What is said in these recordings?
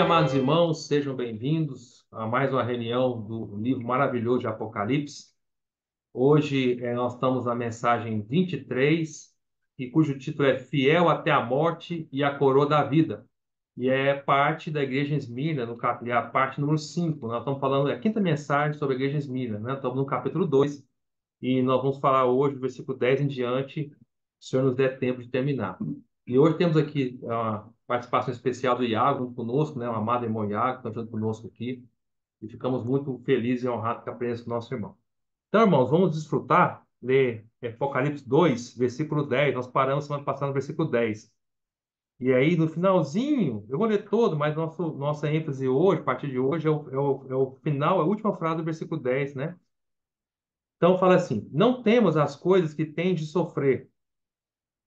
dia, amados irmãos, sejam bem-vindos a mais uma reunião do livro maravilhoso de Apocalipse. Hoje nós estamos na mensagem 23, cujo título é Fiel até a morte e a coroa da vida. E é parte da igreja em Esmirna, a parte número 5. Nós estamos falando, é a quinta mensagem sobre a igreja em Esmirna, né? Estamos no capítulo 2 e nós vamos falar hoje do versículo 10 em diante, se o Senhor nos der tempo de terminar. E hoje temos aqui uma participação especial do Iago junto conosco, né? O amado irmão Iago, está junto conosco aqui. E ficamos muito felizes e honrados com a presença do nosso irmão. Então, irmãos, vamos desfrutar, ler Apocalipse 2, versículo 10. Nós paramos semana passada no versículo 10. E aí, no finalzinho, eu vou ler todo, mas nossa ênfase hoje, a partir de hoje, é o final, a última frase do versículo 10, né? Então, fala assim: Não temos as coisas que têm de sofrer.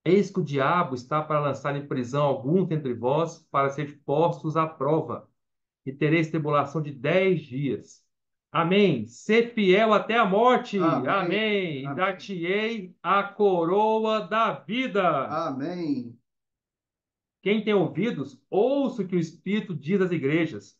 Eis que o diabo está para lançar em prisão alguns entre vós, para ser postos à prova, e tereis tribulação de 10 dias. Amém. Ser fiel até a morte. Amém. Amém. E Amém. dar-te-ei a coroa da vida. Amém. Quem tem ouvidos, ouça o que o Espírito diz às igrejas.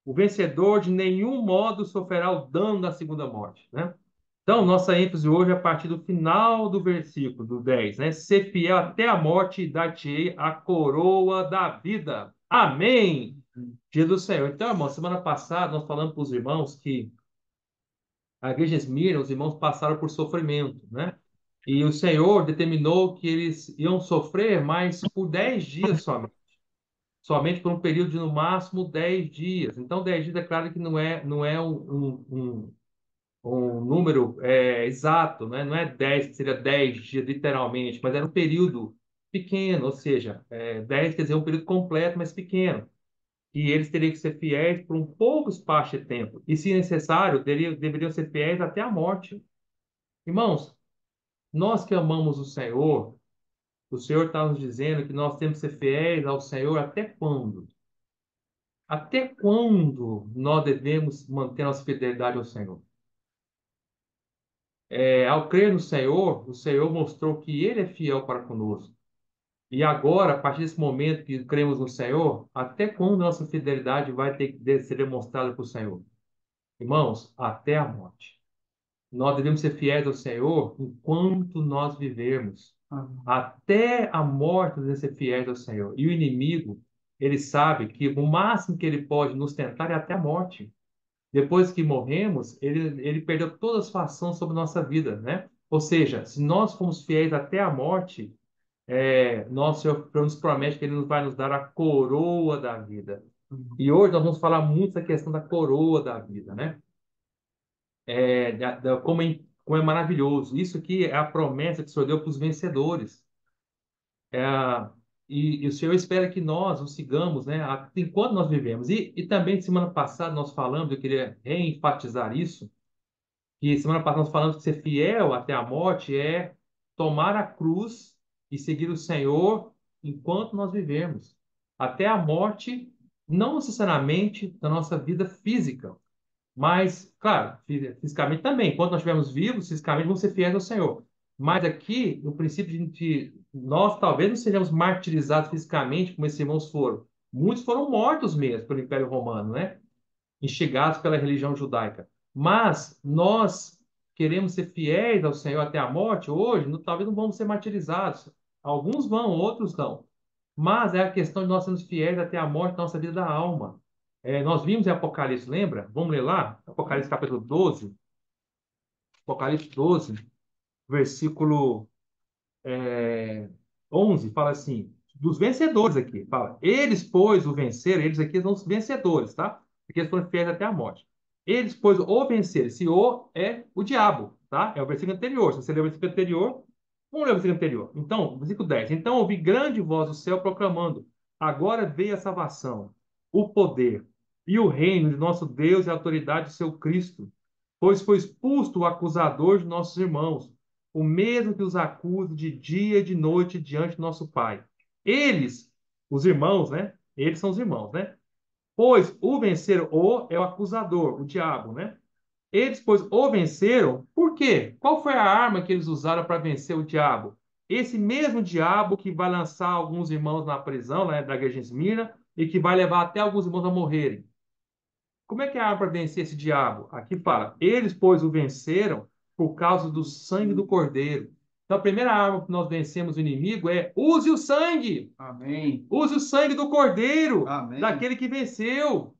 O vencedor de nenhum modo sofrerá o dano da segunda morte, né? Então, nossa ênfase hoje é a partir do final do versículo, do 10, né? Ser fiel até a morte e dar-te-ei a coroa da vida. Amém! Jesus Senhor. Então, irmão, semana passada nós falamos para os irmãos que a igreja de Esmirna, os irmãos passaram por sofrimento, né? E o Senhor determinou que eles iam sofrer, mas por 10 dias somente. Somente por um período de, no máximo, 10 dias. Então, 10 dias é claro que não é um número exato, né? Não é 10, que seria 10 dias, literalmente, mas era um período pequeno, ou seja, 10 quer dizer um período completo, mas pequeno. E eles teriam que ser fiéis por um pouco espaço de tempo. E, se necessário, deveriam ser fiéis até a morte. Irmãos, nós que amamos o Senhor está nos dizendo que nós temos que ser fiéis ao Senhor até quando? Até quando nós devemos manter nossa fidelidade ao Senhor? Ao crer no Senhor, o Senhor mostrou que Ele é fiel para conosco. E agora, a partir desse momento que cremos no Senhor, até quando nossa fidelidade vai ter que ser demonstrada para o Senhor? Irmãos, até a morte. Nós devemos ser fiéis ao Senhor enquanto nós vivermos. Amém. Até a morte nós devemos ser fiéis ao Senhor. E o inimigo, ele sabe que o máximo que ele pode nos tentar é até a morte. Depois que morremos, ele perdeu toda a sua ação sobre nossa vida, né? Ou seja, se nós formos fiéis até a morte, nosso Senhor nos promete que Ele vai nos dar a coroa da vida. E hoje nós vamos falar muito da questão da coroa da vida, né? Como é maravilhoso. Isso aqui é a promessa que o Senhor deu para os vencedores. É, e o Senhor espera que nós o sigamos, né? Enquanto nós vivemos. E também, semana passada, nós falamos, eu queria reenfatizar isso, que semana passada nós falamos que ser fiel até a morte é tomar a cruz e seguir o Senhor enquanto nós vivemos. Até a morte, não necessariamente da nossa vida física, mas, claro, fisicamente também. Enquanto nós estivermos vivos, fisicamente vamos ser fiéis ao Senhor. Mas aqui, no princípio de nós talvez não sejamos martirizados fisicamente, como esses irmãos foram. Muitos foram mortos mesmo pelo Império Romano, né? Instigados pela religião judaica. Mas nós queremos ser fiéis ao Senhor até a morte, hoje, talvez não vamos ser martirizados. Alguns vão, outros não. Mas é a questão de nós sermos fiéis até a morte da nossa vida da alma. Nós vimos em Apocalipse, lembra? Vamos ler lá? Apocalipse capítulo 12. Apocalipse 12, versículo é, 11, fala assim, dos vencedores aqui, fala, eles, pois, o venceram, eles aqui são os vencedores, tá? Porque eles foram fiéis até a morte. Eles, pois, o venceram, esse o é o diabo, tá? É o versículo anterior, se você ler o versículo anterior, vamos ler o versículo anterior. Então, versículo 10, então ouvi grande voz do céu proclamando, agora veio a salvação, o poder e o reino de nosso Deus e a autoridade de seu Cristo, pois foi expulso o acusador de nossos irmãos, o mesmo que os acusa de dia e de noite diante do nosso Pai. Eles, os irmãos, né? Eles são os irmãos, né? Pois o venceram, o é o acusador, o diabo, né? Eles, pois, o venceram, por quê? Qual foi a arma que eles usaram para vencer o diabo? Esse mesmo diabo que vai lançar alguns irmãos na prisão, né, da igreja de Esmirna, e que vai levar até alguns irmãos a morrerem. Como é que é a arma para vencer esse diabo? Aqui fala, eles, pois, o venceram por causa do sangue do Cordeiro. Então, a primeira arma que nós vencemos o inimigo é use o sangue. Amém. Use o sangue do Cordeiro, Amém. daquele que venceu.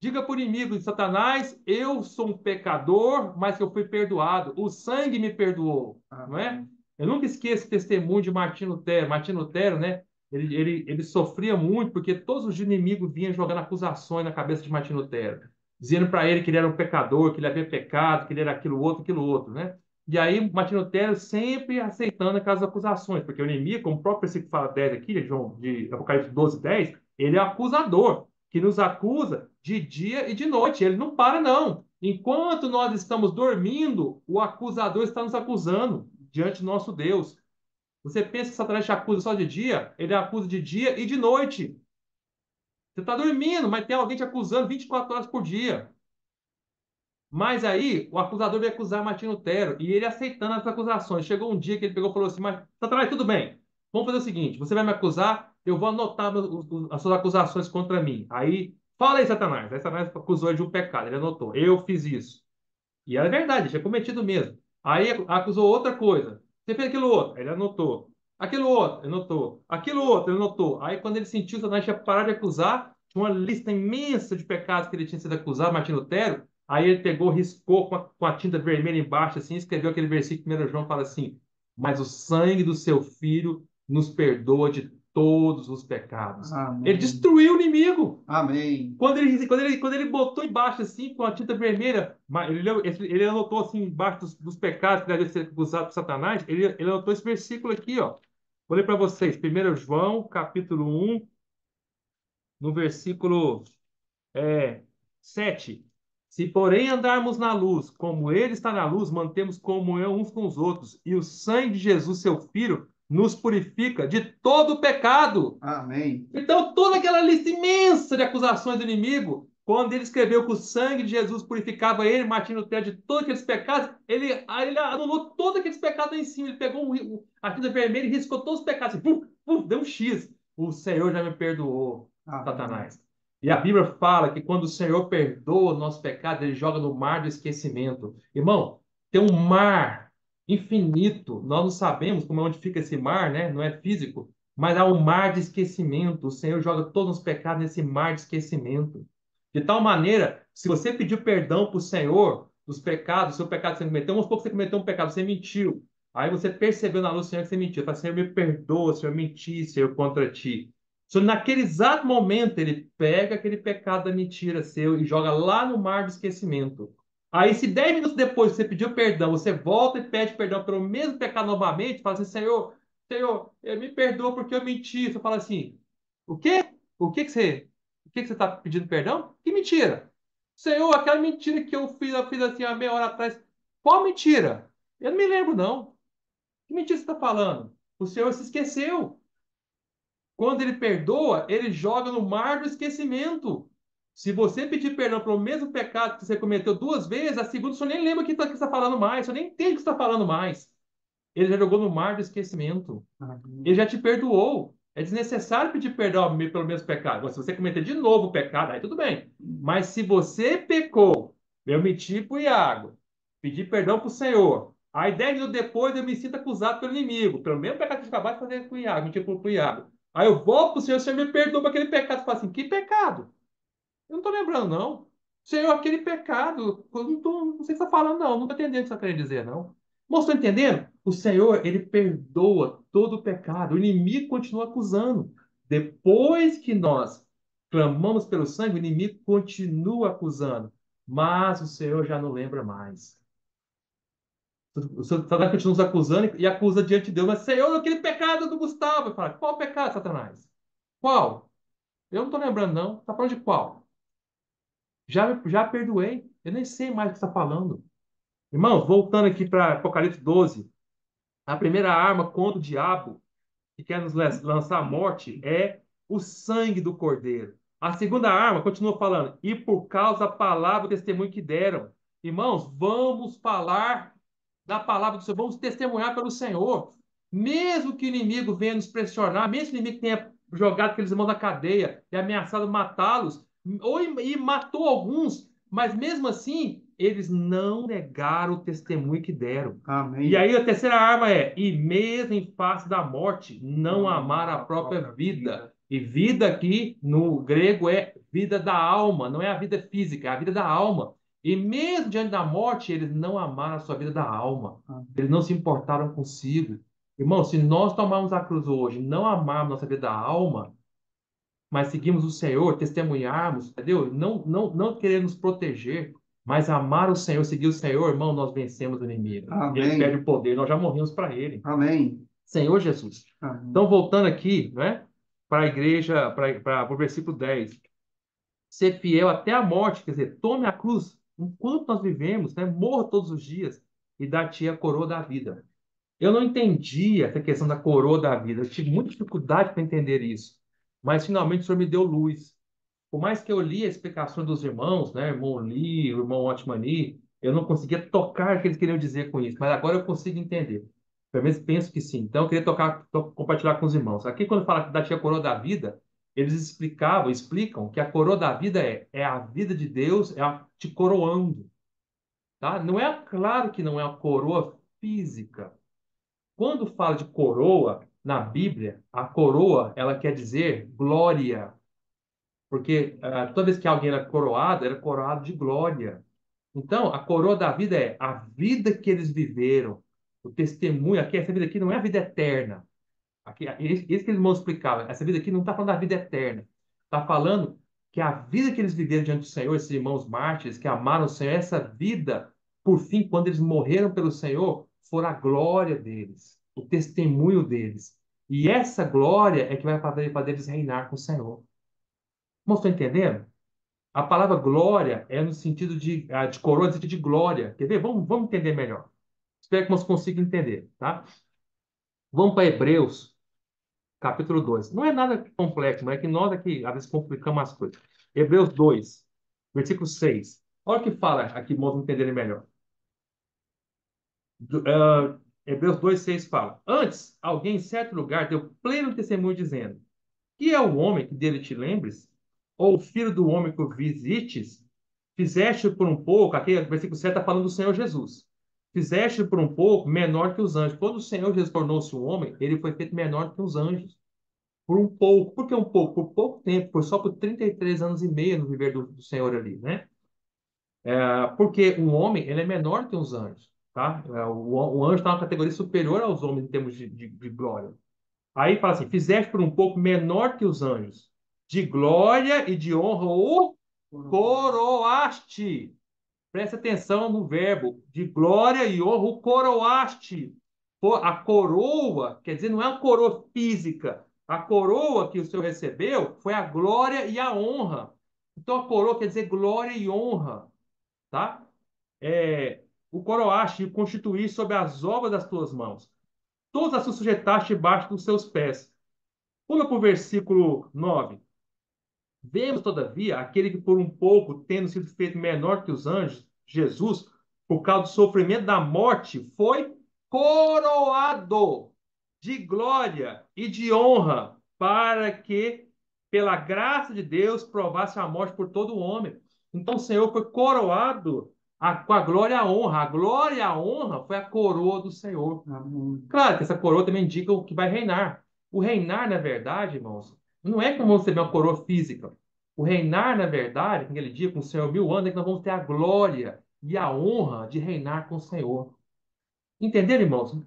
Diga para o inimigo de Satanás, eu sou um pecador, mas que eu fui perdoado. O sangue me perdoou, não é? Amém. Eu nunca esqueço o testemunho de Martinho Lutero. Martinho Lutero, né? Ele sofria muito porque todos os inimigos vinham jogando acusações na cabeça de Martinho Lutero, dizendo para ele que ele era um pecador, que ele havia pecado, que ele era aquilo outro, né? E aí Martinho Lutero sempre aceitando aquelas acusações, porque o inimigo, como o próprio versículo fala 10 aqui, de Apocalipse 12, 10, ele é acusador que nos acusa de dia e de noite. Ele não para, não. Enquanto nós estamos dormindo, o acusador está nos acusando diante do nosso Deus. Você pensa que Satanás te acusa só de dia? Ele acusa de dia e de noite. Você está dormindo, mas tem alguém te acusando 24 horas por dia. Mas aí, o acusador veio acusar Martinho Lutero e ele aceitando as acusações. Chegou um dia que ele pegou e falou assim: Mas, Satanás, tudo bem. Vamos fazer o seguinte: você vai me acusar, eu vou anotar as suas acusações contra mim. Aí, fala aí, Satanás. Aí, Satanás acusou ele de um pecado. Ele anotou: Eu fiz isso. E era verdade, tinha cometido mesmo. Aí acusou outra coisa. Você fez aquilo outro, ele anotou. Aquilo outro, ele anotou. Aquilo outro, ele anotou. Aí quando ele sentiu que Satanás tinha parado de acusar, tinha uma lista imensa de pecados que ele tinha sido acusado, Martinho Lutero. Aí ele pegou, riscou com a tinta vermelha embaixo, assim, escreveu aquele versículo que 1 João fala assim: Mas o sangue do seu filho nos perdoa de todos os pecados. Ele Amém. destruiu o inimigo. Amém. Quando ele botou embaixo assim, com a tinta vermelha, ele anotou assim, embaixo dos pecados que devem ser acusados por Satanás, ele anotou esse versículo aqui, ó. Vou ler para vocês. 1 João, capítulo 1, no versículo 7. Se, porém, andarmos na luz, como ele está na luz, mantemos comunhão uns com os outros, e o sangue de Jesus, seu Filho, nos purifica de todo o pecado. Amém. Então, toda aquela lista imensa de acusações do inimigo, quando ele escreveu que o sangue de Jesus purificava ele, Martinho Lutero, de todos aqueles pecados, ele anulou todos aqueles pecados lá em cima. Ele pegou a tinta vermelha e riscou todos os pecados. Assim, puf, puf, deu um X. O Senhor já me perdoou, Amém. Satanás. E a Bíblia fala que quando o Senhor perdoa o nosso pecado, ele joga no mar do esquecimento. Irmão, tem um mar infinito. Nós não sabemos como é onde fica esse mar, né? Não é físico, mas há um mar de esquecimento. O Senhor joga todos os pecados nesse mar de esquecimento. De tal maneira, se você pedir perdão para o Senhor dos pecados, seu pecado que você cometeu, vamos supor que você cometeu um pecado, você mentiu. Aí você percebeu na luz do Senhor que você mentiu. Fala, Senhor, me perdoa, Senhor, menti, Senhor, contra ti. Senhor, naquele exato momento, ele pega aquele pecado da mentira seu e joga lá no mar do esquecimento. Aí, se 10 minutos depois você pediu perdão, você volta e pede perdão pelo mesmo pecado novamente, fala assim, Senhor, me perdoa porque eu menti. Você fala assim, o quê? O que que você está pedindo perdão? Que mentira? Senhor, aquela mentira que eu fiz assim há meia hora atrás. Qual mentira? Eu não me lembro, não. Que mentira você está falando? O Senhor se esqueceu. Quando ele perdoa, ele joga no mar do esquecimento. Se você pedir perdão pelo mesmo pecado que você cometeu duas vezes, a segunda você nem lembra o que você está falando mais, você nem entende o que você está falando mais. Ele já jogou no mar do esquecimento. Amém. Ele já te perdoou. É desnecessário pedir perdão pelo mesmo pecado. Agora, se você cometer de novo o pecado, aí tudo bem. Mas se você pecou, eu menti para o Iago, pedi perdão para o Senhor. Aí 10 minutos depois eu me sinto acusado pelo inimigo, pelo mesmo pecado que eu acabei de fazer com o Iago, menti para o Iago. Aí eu volto para o Senhor me perdoa por aquele pecado. Você fala assim, que pecado? Eu não estou lembrando, não. Senhor, aquele pecado, eu não sei o que você está falando, não. Não estou entendendo o que você está querendo dizer, não. Moço, estou entendendo? O Senhor, ele perdoa todo o pecado. O inimigo continua acusando. Depois que nós clamamos pelo sangue, o inimigo continua acusando. Mas o Senhor já não lembra mais. O Satanás continua nos acusando e acusa diante de Deus. Mas, Senhor, aquele pecado do Gustavo. Eu falo, qual pecado, Satanás? Qual? Eu não estou lembrando, não. Está falando de qual? Já perdoei. Eu nem sei mais o que está falando. Irmãos, voltando aqui para Apocalipse 12, a primeira arma contra o diabo que quer nos lançar a morte é o sangue do Cordeiro. A segunda arma, continua falando, e por causa da palavra, do testemunho que deram. Irmãos, vamos falar da palavra do Senhor, vamos testemunhar pelo Senhor. Mesmo que o inimigo venha nos pressionar, mesmo que o inimigo tenha jogado aqueles irmãos na cadeia e ameaçado matá-los, e matou alguns, mas mesmo assim, eles não negaram o testemunho que deram. E Amém. aí a terceira arma é, e mesmo em face da morte, não amar a própria vida. E vida aqui no grego é vida da alma, não é a vida física, é a vida da alma. E mesmo diante da morte, eles não amaram a sua vida da alma. Eles não se importaram consigo. Irmão, se nós tomarmos a cruz hoje, não amarmos nossa vida da alma, mas seguimos o Senhor, testemunharmos, entendeu? Não querer nos proteger, mas amar o Senhor, seguir o Senhor, irmão, nós vencemos o inimigo. Ele perde Amém. o poder, nós já morremos para ele. Amém. Senhor Jesus. Amém. Então, voltando aqui, né, para a igreja, para o versículo 10. Ser fiel até a morte, quer dizer, tome a cruz enquanto nós vivemos, né, morra todos os dias e dar-te a coroa da vida. Eu não entendi essa questão da coroa da vida. Eu tive muita dificuldade para entender isso. Mas finalmente o Senhor me deu luz. Por mais que eu li a explicação dos irmãos, né, irmão Lee, o irmão Otmani, eu não conseguia tocar o que eles queriam dizer com isso. Mas agora eu consigo entender. Pelo menos penso que sim. Então eu queria compartilhar com os irmãos. Aqui quando fala da tia coroa da vida, eles explicam que a coroa da vida é a vida de Deus, te coroando, tá? Não é claro que não é uma coroa física. Quando fala de coroa na Bíblia, a coroa ela quer dizer glória, porque toda vez que alguém era coroado de glória. Então, a coroa da vida é a vida que eles viveram, o testemunho aqui, essa vida aqui não é a vida eterna. Aqui, isso que eles vão explicar. Essa vida aqui não está falando da vida eterna. Está falando que a vida que eles viveram diante do Senhor, esses irmãos mártires que amaram o Senhor, essa vida, por fim, quando eles morreram pelo Senhor, foi a glória deles, o testemunho deles. E essa glória é que vai fazer eles reinar com o Senhor. Não estou entendendo? A palavra glória é no sentido de coroa, no sentido de glória. Quer ver? Vamos entender melhor. Espero que você consiga entender, tá? Vamos para Hebreus capítulo 2. Não é nada complexo, mas é que nós aqui, às vezes, complicamos as coisas. Hebreus 2, versículo 6. Olha o que fala aqui, irmãos, entenderem melhor. Hebreus 2, 6 fala: Antes, alguém em certo lugar deu pleno testemunho, dizendo: Que é o homem que dele te lembres? Ou o filho do homem que o visites? Fizeste por um pouco, aqui, versículo 7 está falando do Senhor Jesus. Fizeste por um pouco menor que os anjos. Quando o Senhor Jesus tornou-se um homem, ele foi feito menor que os anjos. Por um pouco. Por que um pouco? Por pouco tempo, só por 33 anos e meio no viver do Senhor ali, né? Porque um homem, ele é menor que os anjos, tá? O anjo está uma categoria superior aos homens em termos de glória. Aí fala assim, fizeste por um pouco menor que os anjos. De glória e de honra o coroaste. Presta atenção no verbo. De glória e honra o coroaste. A coroa, quer dizer, não é uma coroa física. A coroa que o Senhor recebeu foi a glória e a honra. Então a coroa quer dizer glória e honra, tá? O coroaste e constituir sobre as obras das tuas mãos. Todas as sujetaste debaixo dos seus pés. Pula para o versículo 9. Vemos, todavia, aquele que por um pouco, tendo sido feito menor que os anjos, Jesus, por causa do sofrimento da morte, foi coroado de glória e de honra, para que, pela graça de Deus, provasse a morte por todo o homem. Então o Senhor foi coroado com a glória e a honra. A glória e a honra foi a coroa do Senhor. Amém. Claro que essa coroa também indica o que vai reinar. O reinar, na verdade, irmãos, não é como você vê uma coroa física. O reinar, na verdade, naquele dia, com o Senhor 1000 anos, é que nós vamos ter a glória e a honra de reinar com o Senhor. Entenderam, irmãos?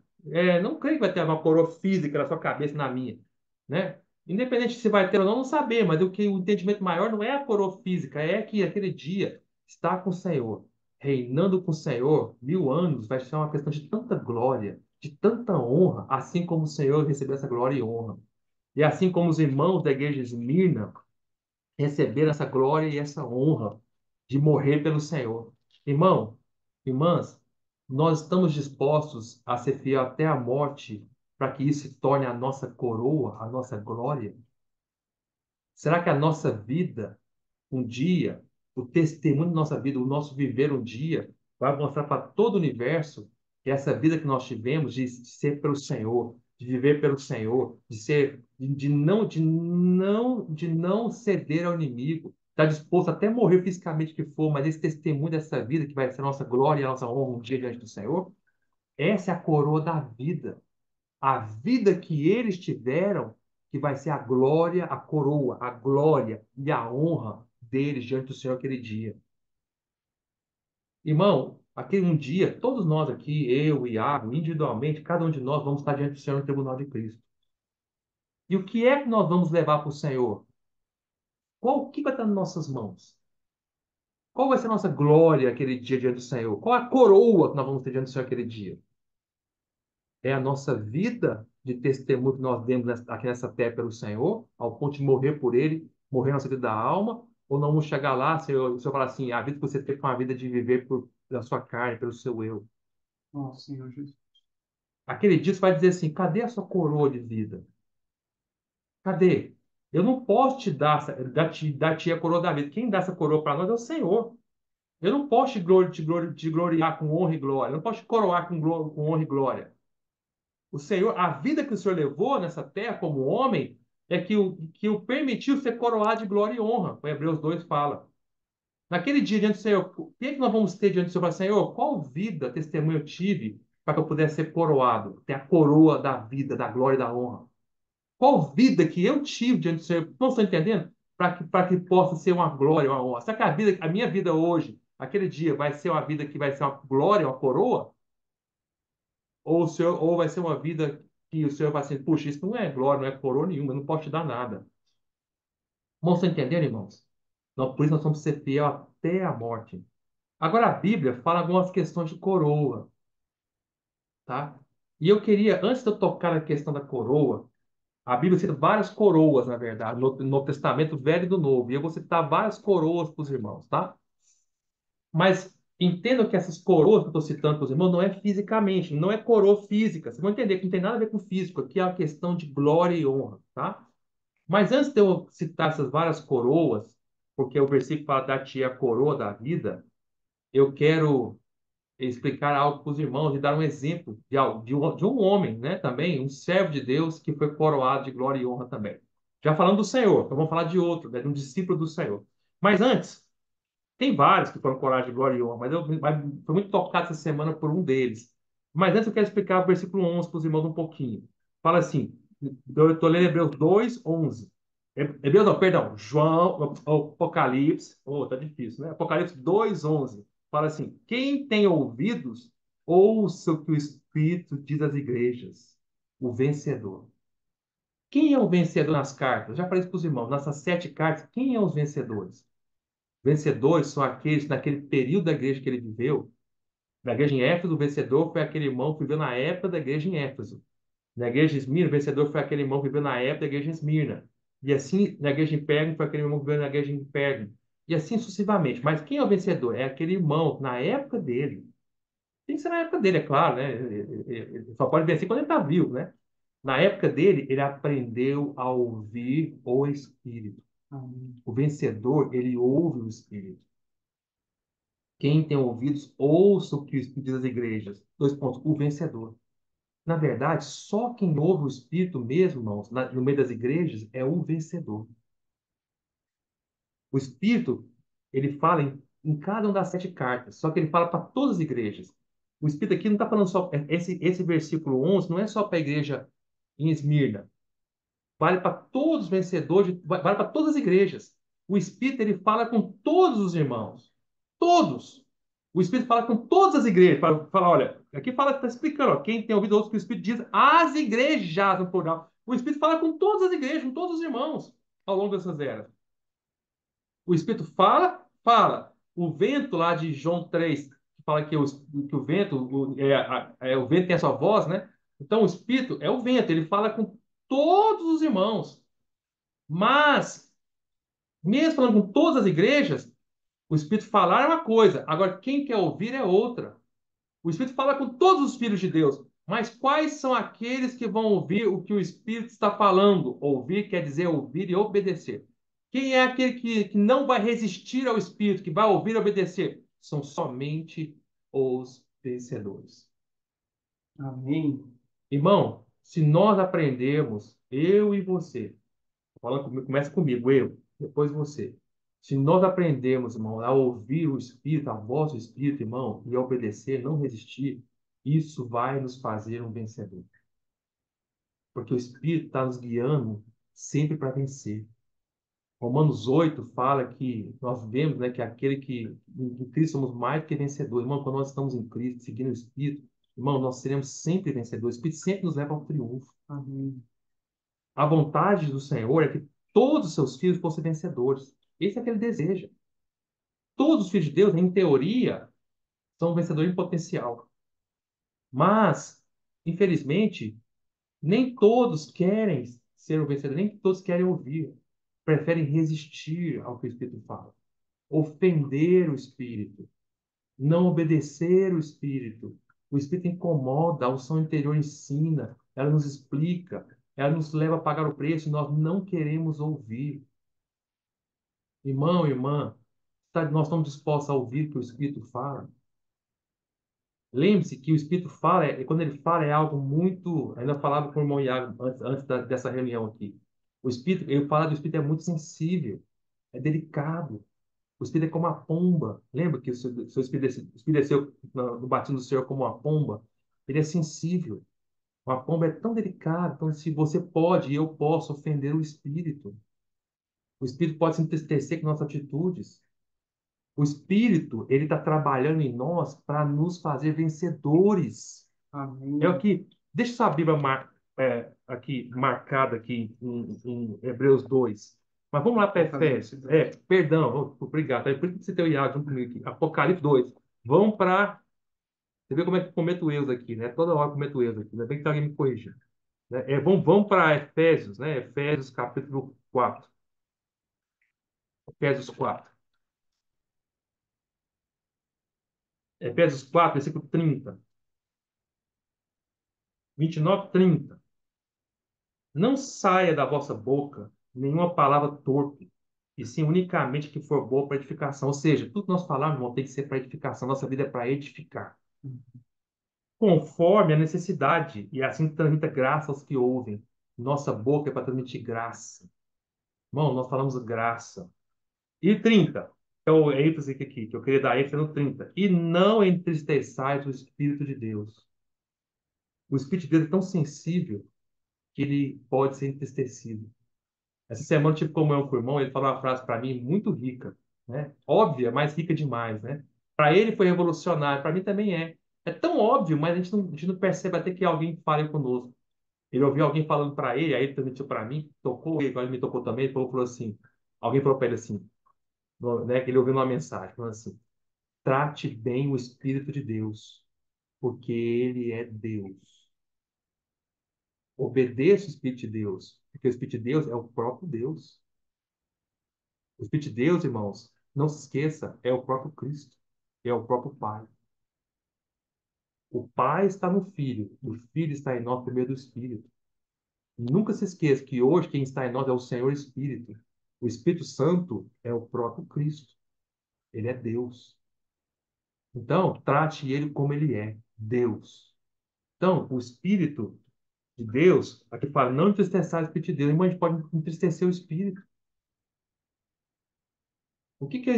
Não creio que vai ter uma coroa física na sua cabeça e na minha, né? Independente se vai ter ou não, não saber, mas o entendimento maior não é a coroa física, é que aquele dia está com o Senhor, reinando com o Senhor 1000 anos, vai ser uma questão de tanta glória, de tanta honra, assim como o Senhor recebeu essa glória e honra. E assim como os irmãos da igreja de Esmirna receberam essa glória e essa honra de morrer pelo Senhor. Irmão, irmãs, nós estamos dispostos a ser fiel até a morte para que isso se torne a nossa coroa, a nossa glória? Será que a nossa vida, um dia, o testemunho da nossa vida, o nosso viver um dia, vai mostrar para todo o universo que essa vida que nós tivemos de ser pelo Senhor, de viver pelo Senhor, de não ceder ao inimigo, está disposto até morrer fisicamente que for, mas esse testemunho dessa vida que vai ser a nossa glória e a nossa honra um dia diante do Senhor, essa é a coroa da vida. A vida que eles tiveram, que vai ser a glória, a coroa, a glória e a honra deles diante do Senhor aquele dia. Irmão, aquele um dia, todos nós aqui, eu, Iago, individualmente, cada um de nós vamos estar diante do Senhor no tribunal de Cristo. E o que é que nós vamos levar para o Senhor? O que vai estar nas nossas mãos? Qual vai ser a nossa glória aquele dia diante do Senhor? Qual a coroa que nós vamos ter diante do Senhor aquele dia? É a nossa vida de testemunho que nós demos aqui nessa terra pelo Senhor, ao ponto de morrer por Ele, morrer na nossa vida da alma, ou não vamos chegar lá, Senhor, o Senhor falar assim, a vida que você teve foi uma vida de viver pela sua carne, pelo seu eu. Nossa, Senhor Jesus. Aquele dia você vai dizer assim, cadê a sua coroa de vida? Cadê? Eu não posso te dar, dar-te a coroa da vida. Quem dá essa coroa para nós é o Senhor. Eu não posso te gloriar com honra e glória. Eu não posso te coroar com honra e glória. O Senhor, a vida que o Senhor levou nessa terra como homem, é que o permitiu ser coroado de glória e honra. O Hebreus 2 fala. Naquele dia diante do Senhor, o que é que nós vamos ter diante do Senhor? Senhor, qual vida, testemunho eu tive para que eu pudesse ser coroado? Ter a coroa da vida, da glória e da honra. Qual vida que eu tive diante do Senhor? Não estou entendendo? Para que possa ser uma glória, uma honra. Será que a minha vida hoje, aquele dia, vai ser uma vida que vai ser uma glória, uma coroa? Ou vai ser uma vida que o Senhor vai assim, puxa, isso não é glória, não é coroa nenhuma, eu não posso te dar nada. Irmãos, estão entendendo, irmãos? Por isso nós vamos ser fiel até a morte. Agora a Bíblia fala algumas questões de coroa, tá? E eu queria, antes de eu tocar na questão da coroa, a Bíblia cita várias coroas, na verdade, no Testamento Velho e do Novo. E eu vou citar várias coroas para os irmãos, tá? Mas entendam que essas coroas que eu estou citando para os irmãos não é fisicamente, não é coroa física. Vocês vão entender que não tem nada a ver com físico, aqui é uma questão de glória e honra, tá? Mas antes de eu citar essas várias coroas, porque o versículo fala dar-te a coroa da vida, eu quero explicar algo para os irmãos e dar um exemplo de um homem, né, também, um servo de Deus que foi coroado de glória e honra também. Já falando do Senhor, então vamos falar de outro, né, de um discípulo do Senhor. Mas antes, tem vários que foram coroados de glória e honra, mas foi muito tocado essa semana por um deles. Mas antes eu quero explicar o versículo 11 para os irmãos um pouquinho. Fala assim, eu estou lendo Hebreus 2, 11. Hebreus, não, perdão, João, Apocalipse, tá difícil, né? Apocalipse 2, 11. Fala assim, quem tem ouvidos, ouça o que o Espírito diz às igrejas, o vencedor. Quem é o vencedor nas cartas? Já falei isso para os irmãos, nessas 7 cartas, quem é os vencedores? Vencedores são aqueles, naquele período da igreja que ele viveu, na igreja em Éfeso, o vencedor foi aquele irmão que viveu na época da igreja em Éfeso. Na igreja de Esmirna, o vencedor foi aquele irmão que viveu na época da igreja em Esmirna. E assim, na igreja em Pérgamo, foi aquele irmão que viveu na igreja em Pérgamo. E assim sucessivamente. Mas quem é o vencedor? É aquele irmão, na época dele. Tem que ser na época dele, é claro, né? Ele só pode vencer quando ele está vivo, né? Na época dele, ele aprendeu a ouvir o Espírito. Amém. O vencedor, ele ouve o Espírito. Quem tem ouvidos, ouça o que o Espírito diz às igrejas. 2 pontos. O vencedor. Na verdade, só quem ouve o Espírito mesmo, irmãos, no meio das igrejas, é o vencedor. O Espírito, ele fala em cada uma das 7 cartas, só que ele fala para todas as igrejas. O Espírito aqui não está falando só. Esse versículo 11 não é só para a igreja em Esmirna. Vale para todos os vencedores, vale para todas as igrejas. O Espírito, ele fala com todos os irmãos. Todos. O Espírito fala com todas as igrejas. Fala, olha, aqui fala, está explicando, ó, quem tem ouvido ouça o que o Espírito diz, as igrejas, no plural. O Espírito fala com todas as igrejas, com todos os irmãos, ao longo dessas eras. O Espírito fala, fala. O vento lá de João 3, que fala que o vento, o vento tem a sua voz, né? Então, o Espírito é o vento, ele fala com todos os irmãos. Mas, mesmo falando com todas as igrejas, o Espírito falar é uma coisa, agora quem quer ouvir é outra. O Espírito fala com todos os filhos de Deus, mas quais são aqueles que vão ouvir o que o Espírito está falando? Ouvir quer dizer ouvir e obedecer. Quem é aquele que não vai resistir ao Espírito, que vai ouvir e obedecer? São somente os vencedores. Amém. Irmão, Se nós aprendermos, eu e você, começa comigo, eu, depois você. Se nós aprendermos, irmão, a ouvir o Espírito, a voz do Espírito, irmão, e a obedecer, não resistir, isso vai nos fazer um vencedor. Porque o Espírito está nos guiando sempre para vencer. Romanos 8 fala que nós vemos, né, que aquele que em Cristo somos mais do que vencedores. Irmão, quando nós estamos em Cristo, seguindo o Espírito, irmão, nós seremos sempre vencedores. O Espírito sempre nos leva ao triunfo. Amém. A vontade do Senhor é que todos os seus filhos fossem vencedores. Esse é aquele desejo. Todos os filhos de Deus, em teoria, são vencedores em potencial. Mas, infelizmente, nem todos querem ser o vencedor, nem todos querem ouvir. Preferem resistir ao que o Espírito fala. Ofender o Espírito. Não obedecer o Espírito. O Espírito incomoda, a unção interior ensina, ela nos explica, ela nos leva a pagar o preço e nós não queremos ouvir. Irmão, irmã, nós estamos dispostos a ouvir o que o Espírito fala? Lembre-se que o Espírito fala, quando ele fala, é algo muito. Ainda falava com o irmão Iago antes dessa reunião aqui. O Espírito, ele fala do Espírito é muito sensível, é delicado. O Espírito é como a pomba. Lembra que o seu Espírito desceu no batismo do Senhor como uma pomba? Ele é sensível. Uma pomba é tão delicada. Então, se você pode e eu posso ofender o Espírito pode se entristecer com nossas atitudes. O Espírito, ele está trabalhando em nós para nos fazer vencedores. É o Amém. que. Deixa sua Bíblia aqui, marcada aqui em Hebreus 2. Mas vamos lá para Apocalipse Efésios. 2. Perdão, obrigado. É por isso que você tem o Iago junto comigo aqui. Apocalipse 2. Vamos para. Você vê como é que eu cometo erros aqui, né? Toda hora eu cometo erros aqui. Ainda bem que tem alguém me corrigindo. Né? Vamos para Efésios, né? Efésios capítulo 4. Efésios 4. Efésios 4, versículo 30. 29, 30. Não saia da vossa boca nenhuma palavra torpe, e sim unicamente que for boa para edificação. Ou seja, tudo que nós falamos, irmão, tem que ser para edificação. Nossa vida é para edificar. Conforme a necessidade, e assim transmita graça aos que ouvem. Nossa boca é para transmitir graça. Irmão, nós falamos graça. E 30. Então, é ênfase aqui, que eu queria dar ênfase no 30. E não entristeçais o Espírito de Deus. O Espírito de Deus é tão sensível que ele pode ser entristecido. Essa semana eu tive comunhão com o irmão, ele falou uma frase para mim muito rica, né? Óbvia, mas rica demais, né? Para ele foi revolucionário, para mim também é. É tão óbvio, mas a gente não percebe até que alguém fale conosco. Ele ouviu alguém falando para ele, aí ele transmitiu para mim, tocou, e agora ele me tocou também, ele falou assim, alguém falou para ele assim, né, que ele ouviu uma mensagem, falando assim, trate bem o Espírito de Deus, porque ele é Deus. Obedeça o Espírito de Deus, porque o Espírito de Deus é o próprio Deus. O Espírito de Deus, irmãos, não se esqueça, é o próprio Cristo, é o próprio Pai. O Pai está no Filho, o Filho está em nós por meio do Espírito. Nunca se esqueça que hoje quem está em nós é o Senhor Espírito. O Espírito Santo é o próprio Cristo. Ele é Deus. Então, trate ele como ele é, Deus. Então, o Espírito de Deus, aqui fala, não entristeçar o Espírito de Deus, mas a gente pode entristecer o Espírito. O que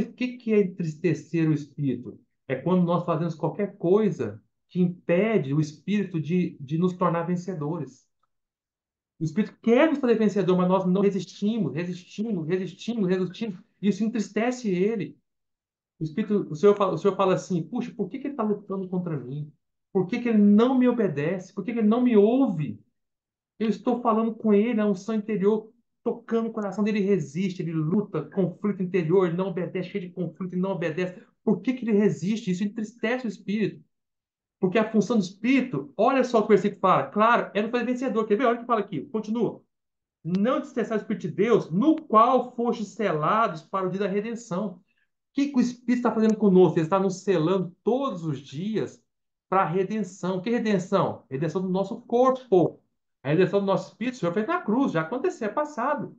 é entristecer o Espírito? É quando nós fazemos qualquer coisa que impede o Espírito de nos tornar vencedores. O Espírito quer nos fazer vencedor, mas nós não resistimos, resistimos, resistimos, resistimos. Isso entristece ele. O Senhor fala assim, puxa, por que que ele está lutando contra mim? Por que que ele não me obedece? Por que que ele não me ouve? Eu estou falando com ele, a unção interior tocando o coração dele, resiste, ele luta, conflito interior, ele não obedece, cheio de conflito, ele não obedece. Por que que ele resiste? Isso entristece o espírito. Porque a função do espírito, olha só o que o versículo fala, claro, é no fazer vencedor. Quer ver? Olha o que fala aqui, continua. Não entristeçar o Espírito de Deus, no qual fostes selados para o dia da redenção. O que o Espírito está fazendo conosco? Ele está nos selando todos os dias para a redenção. Que redenção? Redenção do nosso corpo. A redenção do nosso espírito, o Senhor fez na cruz, já aconteceu, é passado.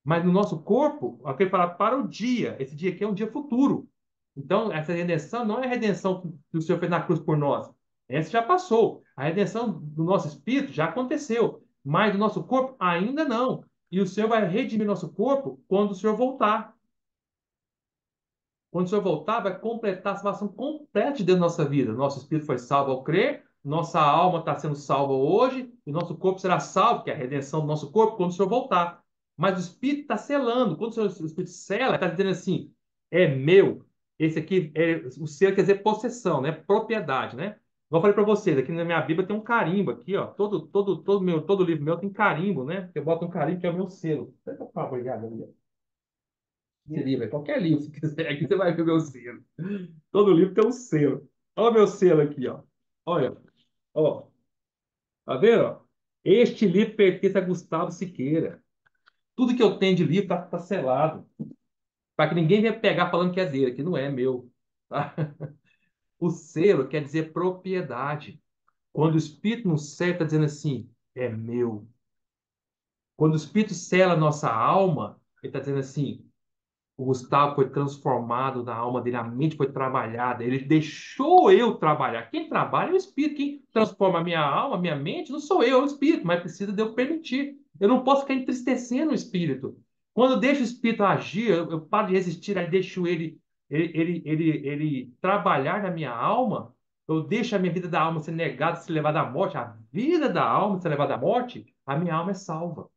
Mas no nosso corpo, aquele fala para o dia. Esse dia aqui é um dia futuro. Então, essa redenção não é a redenção que o Senhor fez na cruz por nós. Essa já passou. A redenção do nosso espírito já aconteceu, mas do nosso corpo ainda não. E o Senhor vai redimir nosso corpo quando o Senhor voltar. Quando o Senhor voltar, vai completar a salvação completa de Deus na nossa vida. Nosso espírito foi salvo ao crer, nossa alma está sendo salva hoje, e nosso corpo será salvo, que é a redenção do nosso corpo, quando o Senhor voltar. Mas o espírito está selando. Quando o espírito sela, está dizendo assim: é meu. Esse aqui, o selo quer dizer possessão, né? Propriedade, né? Igual eu falei para vocês, aqui na minha Bíblia tem um carimbo aqui, ó. Todo livro meu tem carimbo, né? Eu boto um carimbo que é o meu selo. Obrigado, esse livro, qualquer livro, se quiser, aqui você vai ver o meu selo. Todo livro tem um selo. Olha o meu selo aqui, ó. Olha, ó. Tá vendo? Ó? Este livro pertence a Gustavo Siqueira. Tudo que eu tenho de livro tá selado. Para que ninguém venha pegar falando que é dele, que não é meu. Tá? O selo quer dizer propriedade. Quando o Espírito no céu está dizendo assim, é meu. Quando o Espírito sela a nossa alma, ele está dizendo assim, o Gustavo foi transformado na alma dele, a mente foi trabalhada, ele deixou eu trabalhar. Quem trabalha é o Espírito, quem transforma a minha alma, a minha mente, não sou eu, é o Espírito, mas precisa de eu permitir. Eu não posso ficar entristecendo o Espírito. Quando eu deixo o Espírito agir, eu paro de resistir, aí deixo ele trabalhar na minha alma, eu deixo a minha vida da alma ser negada, ser levada à morte, a vida da alma ser levada à morte, a minha alma é salva.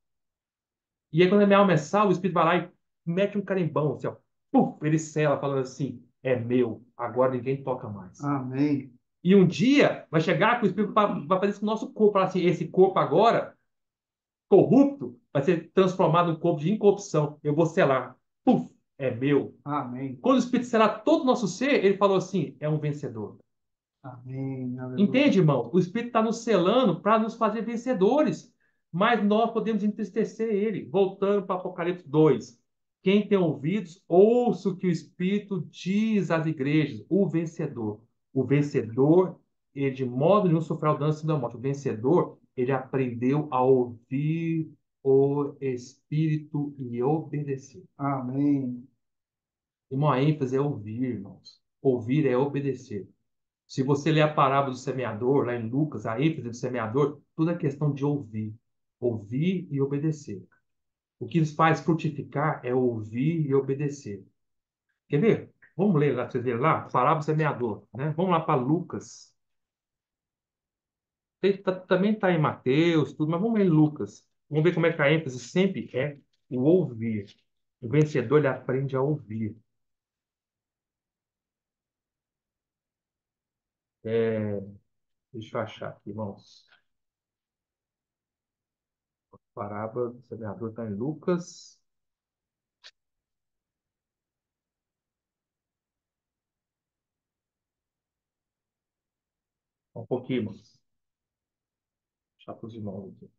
E aí, quando a minha alma é salva, o Espírito vai lá e mete um carimbão, assim, ó. Puf, ele sela, falando assim: é meu, agora ninguém toca mais. Amém. E um dia vai chegar que o Espírito vai fazer isso com o nosso corpo, falar assim: esse corpo agora, corrupto, vai ser transformado em um corpo de incorrupção. Eu vou selar. Puf, é meu. Amém. Quando o Espírito selar todo o nosso ser, ele falou assim: é um vencedor. Amém. Aleluia. Entende, irmão? O Espírito está nos selando para nos fazer vencedores, mas nós podemos entristecer ele. Voltando para Apocalipse 2. Quem tem ouvidos, ouça o que o Espírito diz às igrejas. O vencedor. O vencedor, ele de modo nenhum sofreu o dano da morte. O vencedor, ele aprendeu a ouvir o Espírito e obedecer. Amém. Irmão, a ênfase é ouvir, irmãos. Ouvir é obedecer. Se você ler a parábola do semeador, lá em Lucas, a ênfase do semeador, tudo é questão de ouvir. Ouvir e obedecer. O que nos faz frutificar é ouvir e obedecer. Quer ver? Vamos ler lá, vocês verem lá, parábola do semeador, né? Vamos lá para Lucas. Também está em Mateus, tudo, mas vamos ler em Lucas. Vamos ver como é que a ênfase sempre é o ouvir. O vencedor, ele aprende a ouvir. É, deixa eu achar aqui, irmãos. A parábola do semeador está em Lucas. Um pouquinho, irmãos. Deixa para os irmãos aqui.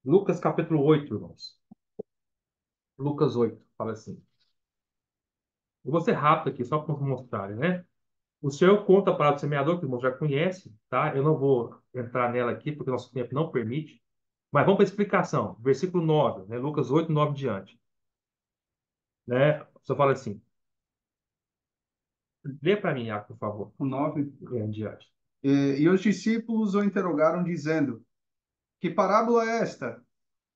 Lucas capítulo 8, irmãos. Lucas 8 fala assim. Eu vou ser rápido aqui, só para mostrar, né? O Senhor conta a palavra do semeador, que o irmão já conhece, tá? Eu não vou entrar nela aqui, porque nosso tempo não permite. Mas vamos para a explicação. Versículo 9, né? Lucas 8, 9 diante. Né? Só fala assim. Lê para mim, Iago, por favor. O 9. Em diante. E os discípulos o interrogaram, dizendo: Que parábola é esta?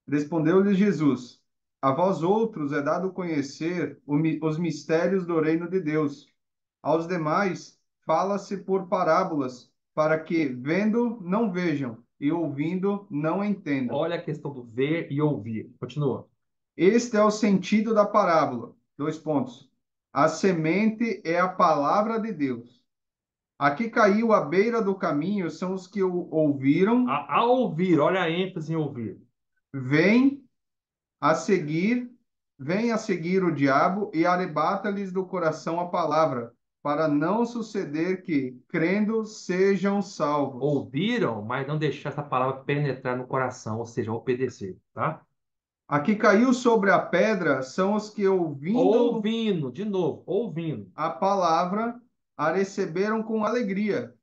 Respondeu-lhes Jesus: A vós outros é dado conhecer os mistérios do reino de Deus. Aos demais fala-se por parábolas, para que, vendo, não vejam, e ouvindo, não entendam. Olha a questão do ver e ouvir. Continua. Este é o sentido da parábola. Dois pontos. A semente é a palavra de Deus. A que caiu à beira do caminho são os que o ouviram, A ouvir, olha a ênfase em ouvir. vêm a seguir, vem a seguir o diabo e arrebata-lhes do coração a palavra, para não suceder que, crendo, sejam salvos. Ouviram, mas não deixaram essa palavra penetrar no coração, ou seja, obedecer, tá? A que caiu sobre a pedra são os que, ouvindo Ouvindo, de novo, ouvindo. a palavra, a receberam com alegria.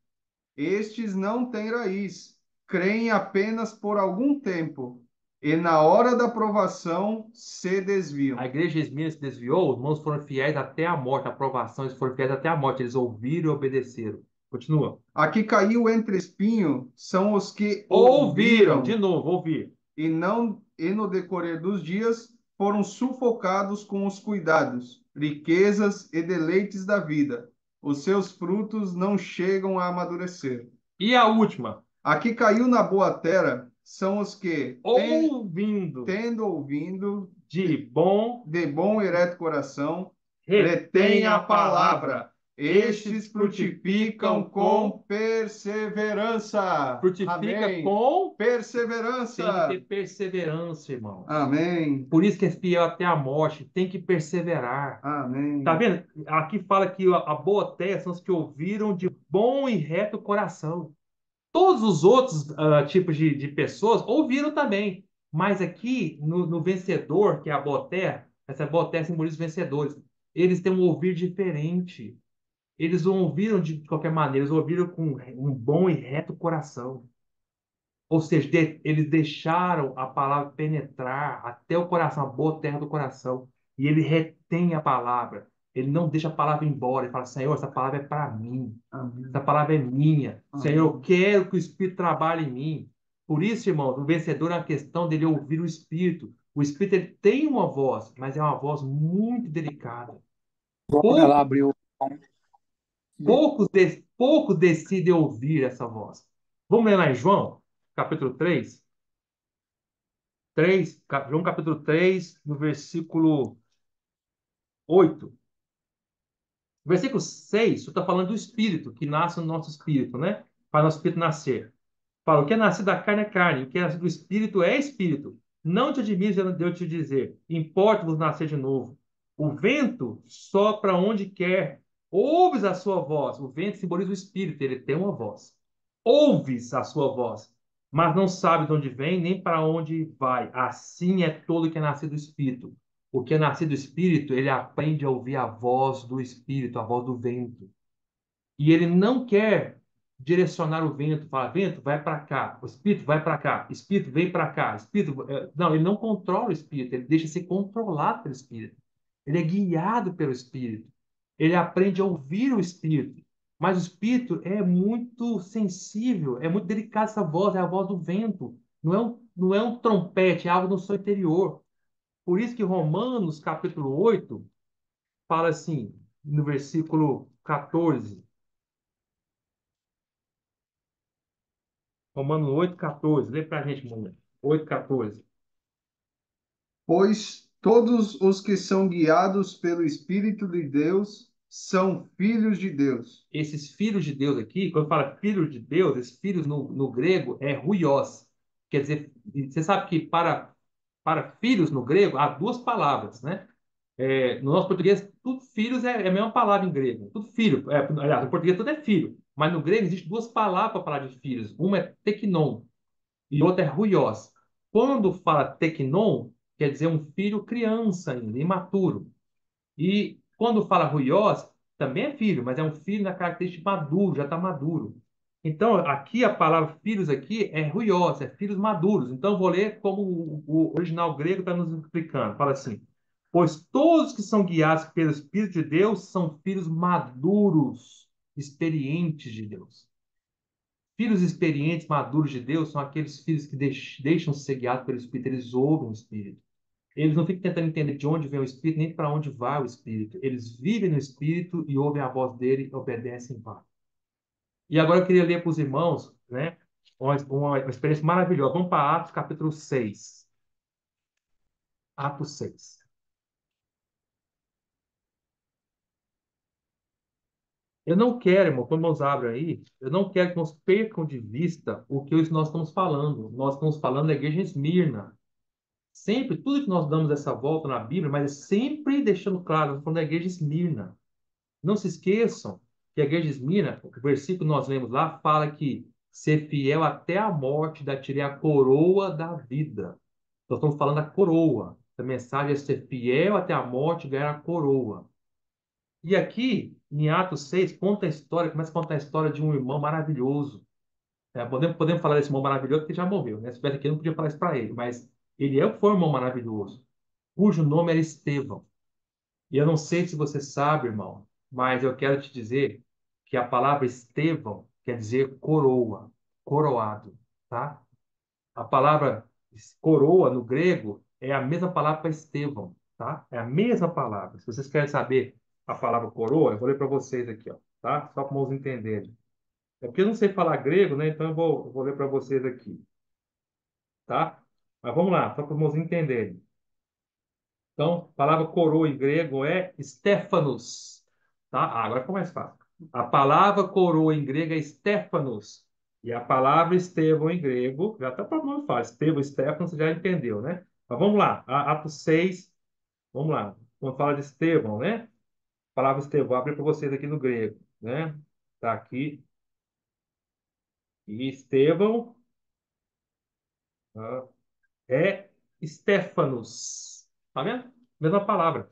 Estes não têm raiz, creem apenas por algum tempo. e na hora da provação se A desviam. igreja de Esmirna se desviou, os irmãos foram fiéis até a morte, a aprovação, eles foram fiéis até a morte, eles ouviram e obedeceram. Continua. A que caiu entre espinho são os que Ouviram, de ouviram novo, ouvir. e no decorrer dos dias foram sufocados com os cuidados, riquezas e deleites da vida. Os seus frutos não chegam a amadurecer. E a última, A que caiu na boa terra são os que, ouvindo tendo ouvindo, de bom, de bom e reto coração, retém retém a a palavra. palavra. Estes frutificam com perseverança. frutifica Amém. com, tem que ter Perseverança. perseverança, irmãos. Amém. Por isso que é fiel até a morte, tem que perseverar. Tá Amém. vendo? Aqui fala que a boa terra são os que ouviram de bom e reto coração. Todos os outros tipos de pessoas ouviram também. Mas aqui, no vencedor, que é a boa terra, essa boa terra simboliza os vencedores. Eles têm um ouvir diferente. Eles não ouviram de qualquer maneira, eles ouviram com um bom e reto coração. Ou seja, eles deixaram a palavra penetrar até o coração, a boa terra do coração. E ele retém a palavra. Ele não deixa a palavra embora. Ele fala: Senhor, essa palavra é para mim. Essa Amém. palavra é minha. Senhor, eu Amém. quero que o Espírito trabalhe em mim. Por isso, irmão, o vencedor é uma questão dele ouvir o Espírito. O Espírito ele tem uma voz, mas é uma voz muito delicada. Quando ela Poucos, abriu. poucos decidem ouvir essa voz. Vamos ler lá em João, capítulo 3. 3, João capítulo 3, no versículo 8. Versículo 6, você está falando do Espírito, que nasce no nosso Espírito, né? Para o nosso Espírito nascer. Fala, o que é nascido da carne é carne, o que é nascido do Espírito é Espírito. Não te admires de eu te dizer, importa-vos nascer de novo. O vento sopra onde quer, ouves a sua voz. O vento simboliza o Espírito, ele tem uma voz. Ouves a sua voz, mas não sabe de onde vem nem para onde vai. Assim é todo que é nascido do Espírito. O que é nascido do Espírito, ele aprende a ouvir a voz do Espírito, a voz do vento. E ele não quer direcionar o vento, falar, vento, vai para cá, o espírito vai para cá, espírito vem para cá, espírito. Não, ele não controla o espírito, ele deixa ser controlado pelo espírito. Ele é guiado pelo espírito. Ele aprende a ouvir o espírito. Mas o espírito é muito sensível, é muito delicado essa voz, é a voz do vento. Não é um trompete, é algo no seu interior. Por isso que Romanos, capítulo 8 fala assim, no versículo 14. Romanos 8,14. Lê para a gente, mano. 8,14. Pois todos os que são guiados pelo Espírito de Deus são filhos de Deus. Esses filhos de Deus aqui, quando fala filhos de Deus, esses filhos no grego é huios. Quer dizer, você sabe que para filhos no grego há duas palavras, né? No nosso português, tudo filhos é a mesma palavra em grego. Tudo filho. Aliás, no português tudo é filho. Mas no grego existe duas palavras para falar de filhos. Uma é teknon e outra é huios. Quando fala teknon, quer dizer um filho criança ainda, imaturo. E quando fala ruiós, também é filho, mas é um filho na característica maduro, já está maduro. Então, aqui a palavra filhos aqui é ruiós, é filhos maduros. Então, eu vou ler como o original grego está nos explicando. Fala assim: pois todos que são guiados pelo Espírito de Deus são filhos maduros, experientes de Deus. Filhos experientes, maduros de Deus, são aqueles filhos que deixam ser guiados pelo Espírito, eles ouvem o Espírito. Eles não ficam tentando entender de onde vem o Espírito, nem para onde vai o Espírito. Eles vivem no Espírito e ouvem a voz dele e obedecem para. E agora eu queria ler para os irmãos, né, uma experiência maravilhosa. Vamos para Atos capítulo 6. Atos 6. Eu não quero, irmão, quando nós abrem aí, eu não quero que nós percam de vista o que nós estamos falando. Nós estamos falando da igreja em Esmirna. Sempre, tudo que nós damos essa volta na Bíblia, mas é sempre deixando claro, nós estamos falando da igreja em Esmirna. Não se esqueçam que a igreja de Esmirna, o versículo que nós lemos lá, fala que ser fiel até a morte dá-te a coroa da vida. Nós estamos falando da coroa. A mensagem é ser fiel até a morte e ganhar a coroa. E aqui, em Atos 6, conta a história, começa a contar a história de um irmão maravilhoso. Podemos falar desse irmão maravilhoso porque já morreu, né? Se tivesse aqui, eu não podia falar isso para ele, mas Foi um irmão maravilhoso, cujo nome era Estevão. E eu não sei se você sabe, irmão, mas eu quero te dizer que a palavra Estevão quer dizer coroa, coroado, tá? A palavra coroa no grego é a mesma palavra para Estevão, tá? É a mesma palavra. Se vocês querem saber a palavra coroa, eu vou ler para vocês aqui, ó, tá? Só para vocês entenderem. É porque eu não sei falar grego, né? Então eu vou ler para vocês aqui, tá? Mas vamos lá, só para vocês entenderem. Então, a palavra coroa em grego é Stephanos, tá? Agora ficou mais fácil. A palavra coroa em grego é Stephanos. E a palavra Estevão em grego, já está para nome fácil. Estevão, Stephanos, você já entendeu, né? Mas vamos lá, Atos 6, vamos lá. Quando fala de Estevão, né? A palavra Estevão, vou abrir para vocês aqui no grego, né? Tá aqui. E Estevão, ah, é Stephanos. Tá vendo? Mesma palavra.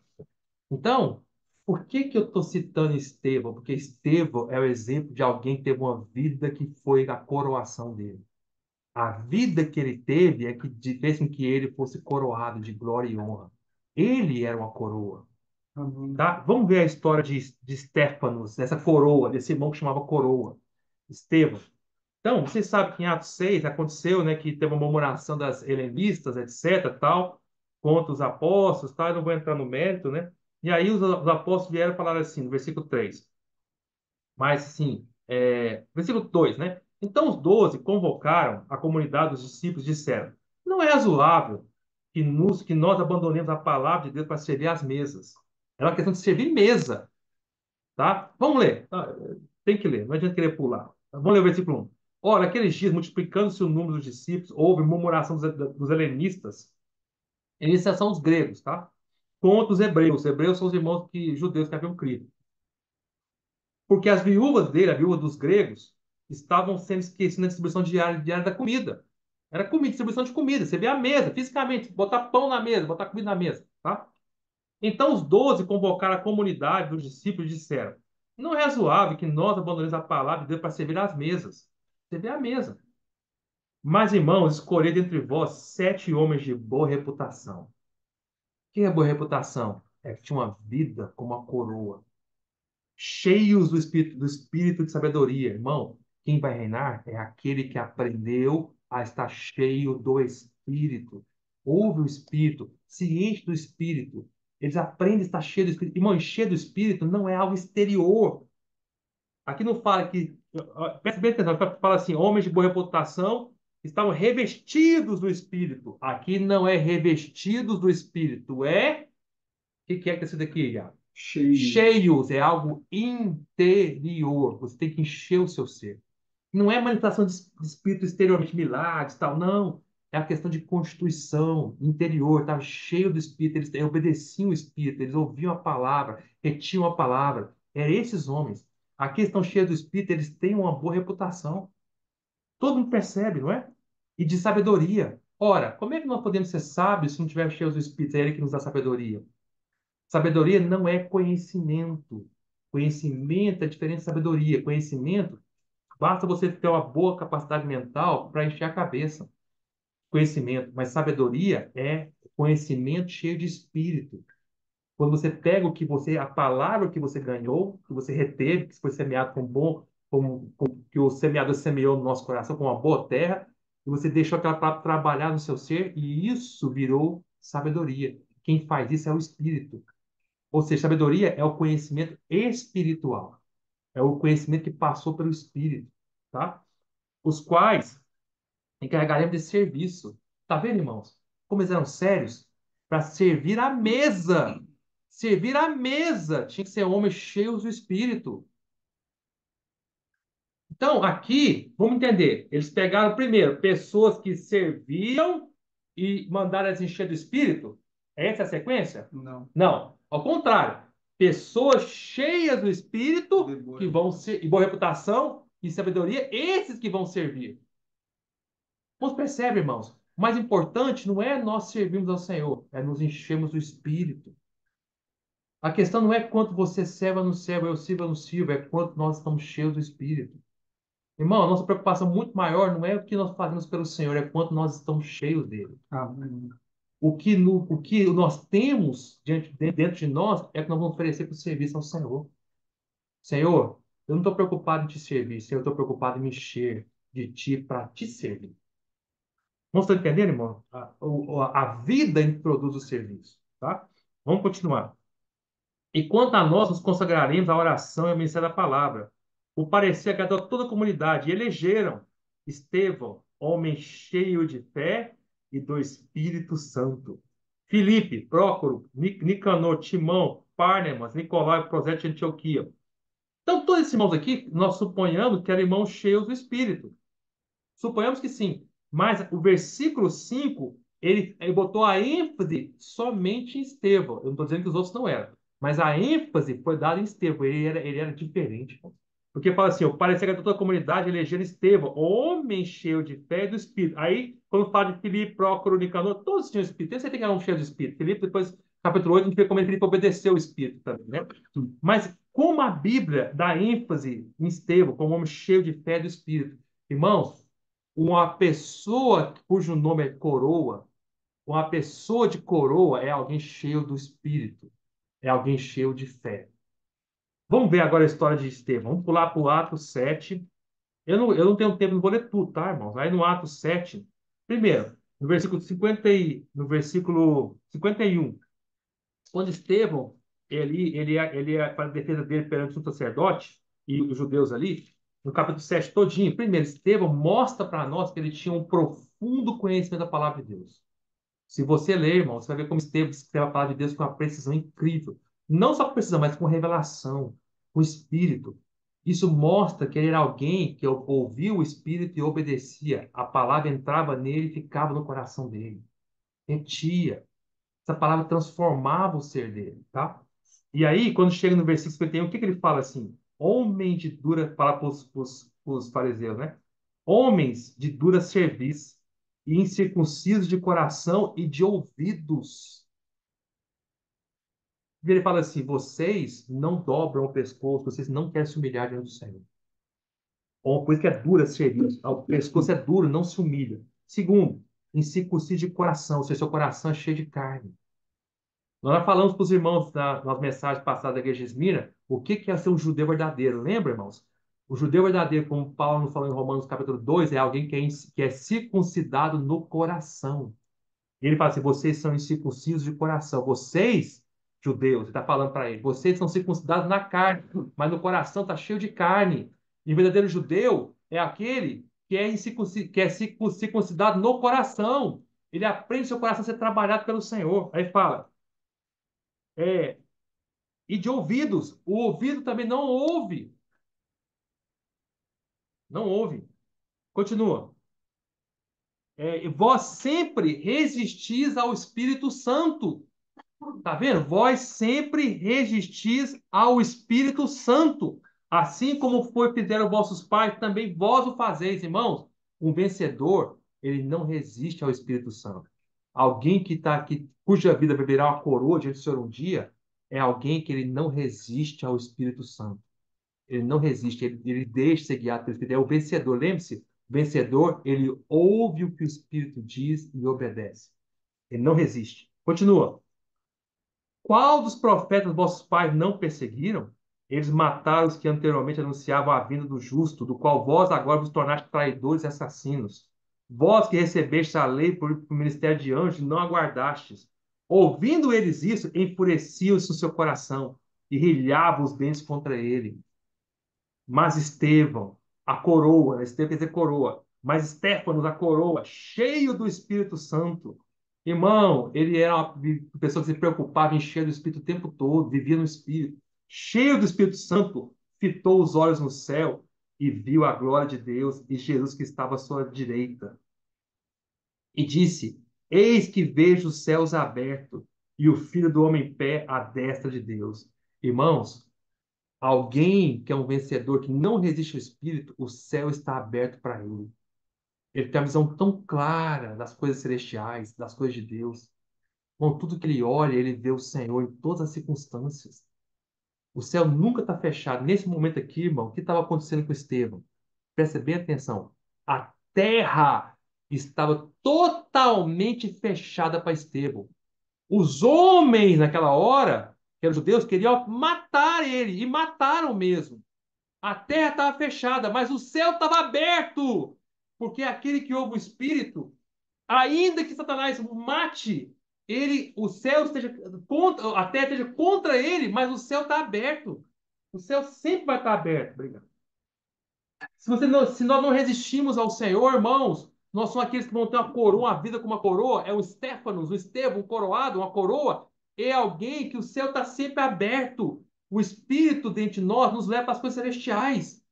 Então, por que que eu estou citando Estevão? Porque Estevão é o exemplo de alguém que teve uma vida que foi a coroação dele. A vida que ele teve é que fez com que ele fosse coroado de glória e honra. Ele era uma coroa, Amém. tá? Vamos ver a história de Stefanos, dessa coroa, desse irmão que chamava coroa, Estevão. Então, vocês sabem que em Atos 6 aconteceu, né, que teve uma murmuração das helenistas, etc, tal, contra os apóstolos, tal, eu não vou entrar no mérito, né? E aí os apóstolos vieram falar assim, no versículo 3. Mas, assim, versículo 2, né? Então os 12 convocaram a comunidade dos discípulos e disseram: Não é razoável que nós abandonemos a palavra de Deus para servir às mesas. É uma questão de servir mesa, tá? Vamos ler. Tá? Tem que ler, não adianta querer pular. Vamos ler o versículo 1. Ora, aqueles dias, multiplicando-se o número dos discípulos, houve murmuração dos helenistas. Eles são os gregos, tá? Contra os hebreus. Os hebreus são os irmãos judeus que haviam crido. Porque as viúvas dele, a viúva dos gregos, estavam sendo esquecidas na distribuição diária da comida. Era comida, distribuição de comida. Você vê a mesa, fisicamente, botar pão na mesa, botar comida na mesa, tá? Então os 12 convocaram a comunidade dos discípulos e disseram: Não é razoável que nós abandonemos a palavra de Deus para servir às mesas. Você vê a mesa. Mas, irmãos, escolhei dentre vós 7 homens de boa reputação. O que é boa reputação? É que tinha uma vida como uma coroa, cheios do espírito de sabedoria. Irmão, quem vai reinar é aquele que aprendeu a estar cheio do Espírito. Ouve o Espírito, se enche do Espírito. Eles aprendem a estar cheio do Espírito. Irmão, encher do Espírito não é algo exterior. Aqui não fala que. Presta bem atenção, fala assim: homens de boa reputação estavam revestidos do Espírito. Aqui não é revestidos do Espírito, é. O que é esse daqui, Iago? Cheio. Cheios é algo interior. Você tem que encher o seu ser. Não é manifestação de espírito exteriormente, milagres, tal. Não. É a questão de constituição interior. Estava cheio do espírito. Eles obedeciam o espírito. Eles ouviam a palavra, retiam a palavra. Eram esses homens. Aqui estão cheios do espírito. Eles têm uma boa reputação. Todo mundo percebe, não é? E de sabedoria. Ora, como é que nós podemos ser sábios se não tivermos cheios do espírito? É ele que nos dá sabedoria. Sabedoria não é conhecimento. Conhecimento é diferente de sabedoria. Conhecimento, basta você ter uma boa capacidade mental para encher a cabeça. Conhecimento. Mas sabedoria é conhecimento cheio de espírito. Quando você pega a palavra que você ganhou, que você reteve, que foi semeado com bom, que o semeador semeou no nosso coração com uma boa terra, e você deixou aquela palavra trabalhar no seu ser, e isso virou sabedoria. Quem faz isso é o Espírito. Ou seja, sabedoria é o conhecimento espiritual. É o conhecimento que passou pelo Espírito, tá? Os quais encarregaremos desse serviço. Tá vendo, irmãos? Como eles eram sérios? Para servir à mesa. Servir à mesa. Tinha que ser homens cheios do Espírito. Então, aqui, vamos entender. Eles pegaram primeiro pessoas que serviam e mandaram elas encher do Espírito. É essa a sequência? Não. Não. Ao contrário. Pessoas cheias do De Espírito boa que vão ser, e boa reputação e sabedoria, esses que vão servir. Você percebe, irmãos? O mais importante não é nós servirmos ao Senhor, é nos enchermos do Espírito. A questão não é quanto você serva no servo, eu sirvo no sirvo, é quanto nós estamos cheios do Espírito. Irmão, a nossa preocupação muito maior não é o que nós fazemos pelo Senhor, é quanto nós estamos cheios dele. Amém. O que nós temos dentro de nós é que nós vamos oferecer para o serviço ao Senhor. Senhor, eu não estou preocupado em te servir, Senhor, eu estou preocupado em me encher de ti para te servir. Vamos estar entendendo, irmão? A vida introduz o serviço, tá? Vamos continuar. E quanto a nós, nos consagraremos à oração e ao ministério da palavra. O parecer agradou a toda a comunidade e elegeram Estevão, homem cheio de fé e do Espírito Santo. Filipe, Prócoro, Nicanor, Timão, Párnemas, Nicolau e Prosélito de Antioquia. Então, todos esses irmãos aqui, nós suponhamos que eram irmãos cheios do Espírito. Suponhamos que sim. Mas o versículo 5 ele botou a ênfase somente em Estevão. Eu não estou dizendo que os outros não eram. Mas a ênfase foi dada em Estevão. Ele era diferente. Porque fala assim, o parecer que toda a comunidade elegendo Estevão, homem cheio de fé e do Espírito. Aí, quando fala de Filipe, Prócoro, Nicanor, todos tinham Espírito. Eu sei que eram cheios de Espírito. Filipe, depois, capítulo 8, a gente vê como Filipe obedeceu o Espírito também, né? Mas como a Bíblia dá ênfase em Estevão como homem cheio de fé e do Espírito. Irmãos, uma pessoa cujo nome é coroa, uma pessoa de coroa é alguém cheio do Espírito, é alguém cheio de fé. Vamos ver agora a história de Estevão. Vamos pular para o Atos 7. Eu não tenho tempo, não vou ler tudo, tá, irmãos? Aí no Atos 7, primeiro, no versículo 50 no versículo 51, quando Estevão ele faz a defesa dele perante o sacerdote e os judeus ali, no capítulo 7 todinho, primeiro, Estevão mostra para nós que ele tinha um profundo conhecimento da palavra de Deus. Se você ler, irmão, você vai ver como Estevão escreve a palavra de Deus com uma precisão incrível. Não só com precisão, mas com revelação, com espírito. Isso mostra que ele era alguém que ouvia o espírito e obedecia. A palavra entrava nele e ficava no coração dele. Retia. Essa palavra transformava o ser dele, tá? E aí, quando chega no versículo 51, o que que ele fala assim? Homem de dura, fala para os fariseus, né? Homens de dura cerviz e incircuncisos de coração e de ouvidos. E ele fala assim: vocês não dobram o pescoço, vocês não querem se humilhar diante do Senhor. Uma coisa que é dura cerviz. O pescoço é duro, não se humilha. Segundo, incircunciso de coração, ou seja, seu coração é cheio de carne. Nós já falamos para os irmãos nas mensagens passadas da igreja de Esmira o que que é ser um judeu verdadeiro. Lembra, irmãos? O judeu verdadeiro, como Paulo nos falou em Romanos capítulo 2, é alguém que é circuncidado no coração. E ele fala assim: vocês são incircuncisos de coração. Vocês, judeus, ele está falando para ele, vocês são circuncidados na carne, mas no coração está cheio de carne. E o verdadeiro judeu é aquele que é circuncidado no coração. Ele aprende seu coração a ser trabalhado pelo Senhor. Aí fala. É, e de ouvidos. O ouvido também não ouve. Não ouve. Continua. E vós sempre resistis ao Espírito Santo. Tá vendo? Vós sempre resistis ao Espírito Santo. Assim como foi fizeram vossos pais, também vós o fazeis, irmãos. Um vencedor, ele não resiste ao Espírito Santo. Alguém que está aqui, cuja vida vai virar uma coroa diante do Senhor um dia, é alguém que ele não resiste ao Espírito Santo. Ele não resiste, ele deixa ser guiado pelo Espírito. É o vencedor. Lembre-se, o vencedor, ele ouve o que o Espírito diz e obedece. Ele não resiste. Continua. Qual dos profetas vossos pais não perseguiram? Eles mataram os que anteriormente anunciavam a vinda do justo, do qual vós agora vos tornaste traidores e assassinos. Vós que recebeste a lei por ministério de anjos, não aguardastes. Ouvindo eles isso, enfureciam-se o seu coração e rilhavam os dentes contra ele. Mas Estevão, a coroa, né? Estevão quer dizer coroa, mas Estéfanos, a coroa, cheio do Espírito Santo. Irmão, ele era uma pessoa que se preocupava em cheio do Espírito o tempo todo, vivia no Espírito. Cheio do Espírito Santo, fitou os olhos no céu e viu a glória de Deus e Jesus que estava à sua direita. E disse: Eis que vejo os céus abertos e o Filho do Homem em pé à destra de Deus. Irmãos, alguém que é um vencedor, que não resiste ao Espírito, o céu está aberto para ele. Ele tem uma visão tão clara das coisas celestiais, das coisas de Deus. Com tudo que ele olha, ele vê o Senhor em todas as circunstâncias. O céu nunca está fechado. Nesse momento aqui, irmão, o que estava acontecendo com Estevão? Presta bem atenção. A terra estava totalmente fechada para Estevão. Os homens, naquela hora, que eram judeus, queriam matar ele, e mataram mesmo. A terra estava fechada, mas o céu estava aberto, porque aquele que ouve o Espírito, ainda que Satanás mate ele, o céu esteja contra, a terra esteja contra ele, mas o céu está aberto. O céu sempre vai estar aberto. Obrigado. Se nós não resistimos ao Senhor, irmãos, nós somos aqueles que vão ter uma coroa, uma vida com uma coroa. É o Estéfanos, o Estevão, um coroado, uma coroa. É alguém que o céu está sempre aberto. O Espírito dentro de nós nos leva para as coisas celestiais.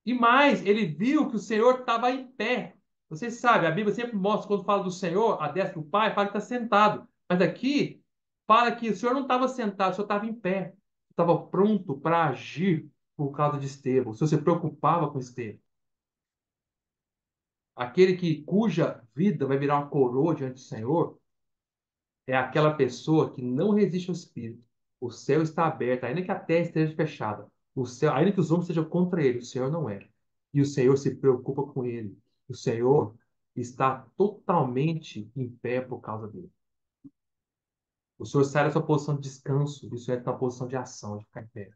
E mais, ele viu que o Senhor estava em pé. Vocês sabem, a Bíblia sempre mostra, quando fala do Senhor, a destra do Pai, fala que está sentado. Mas aqui, fala que o Senhor não estava sentado, o Senhor estava em pé. Estava pronto para agir por causa de Estevão. O Senhor se preocupava com Estevão. Aquele cuja vida vai virar uma coroa diante do Senhor é aquela pessoa que não resiste ao Espírito. O céu está aberto, ainda que a terra esteja fechada. O céu, ainda que os homens estejam contra ele, o Senhor não é. E o Senhor se preocupa com ele. O Senhor está totalmente em pé por causa dele. O Senhor sai dessa posição de descanso e o Senhor está na posição de ação, de ficar em pé.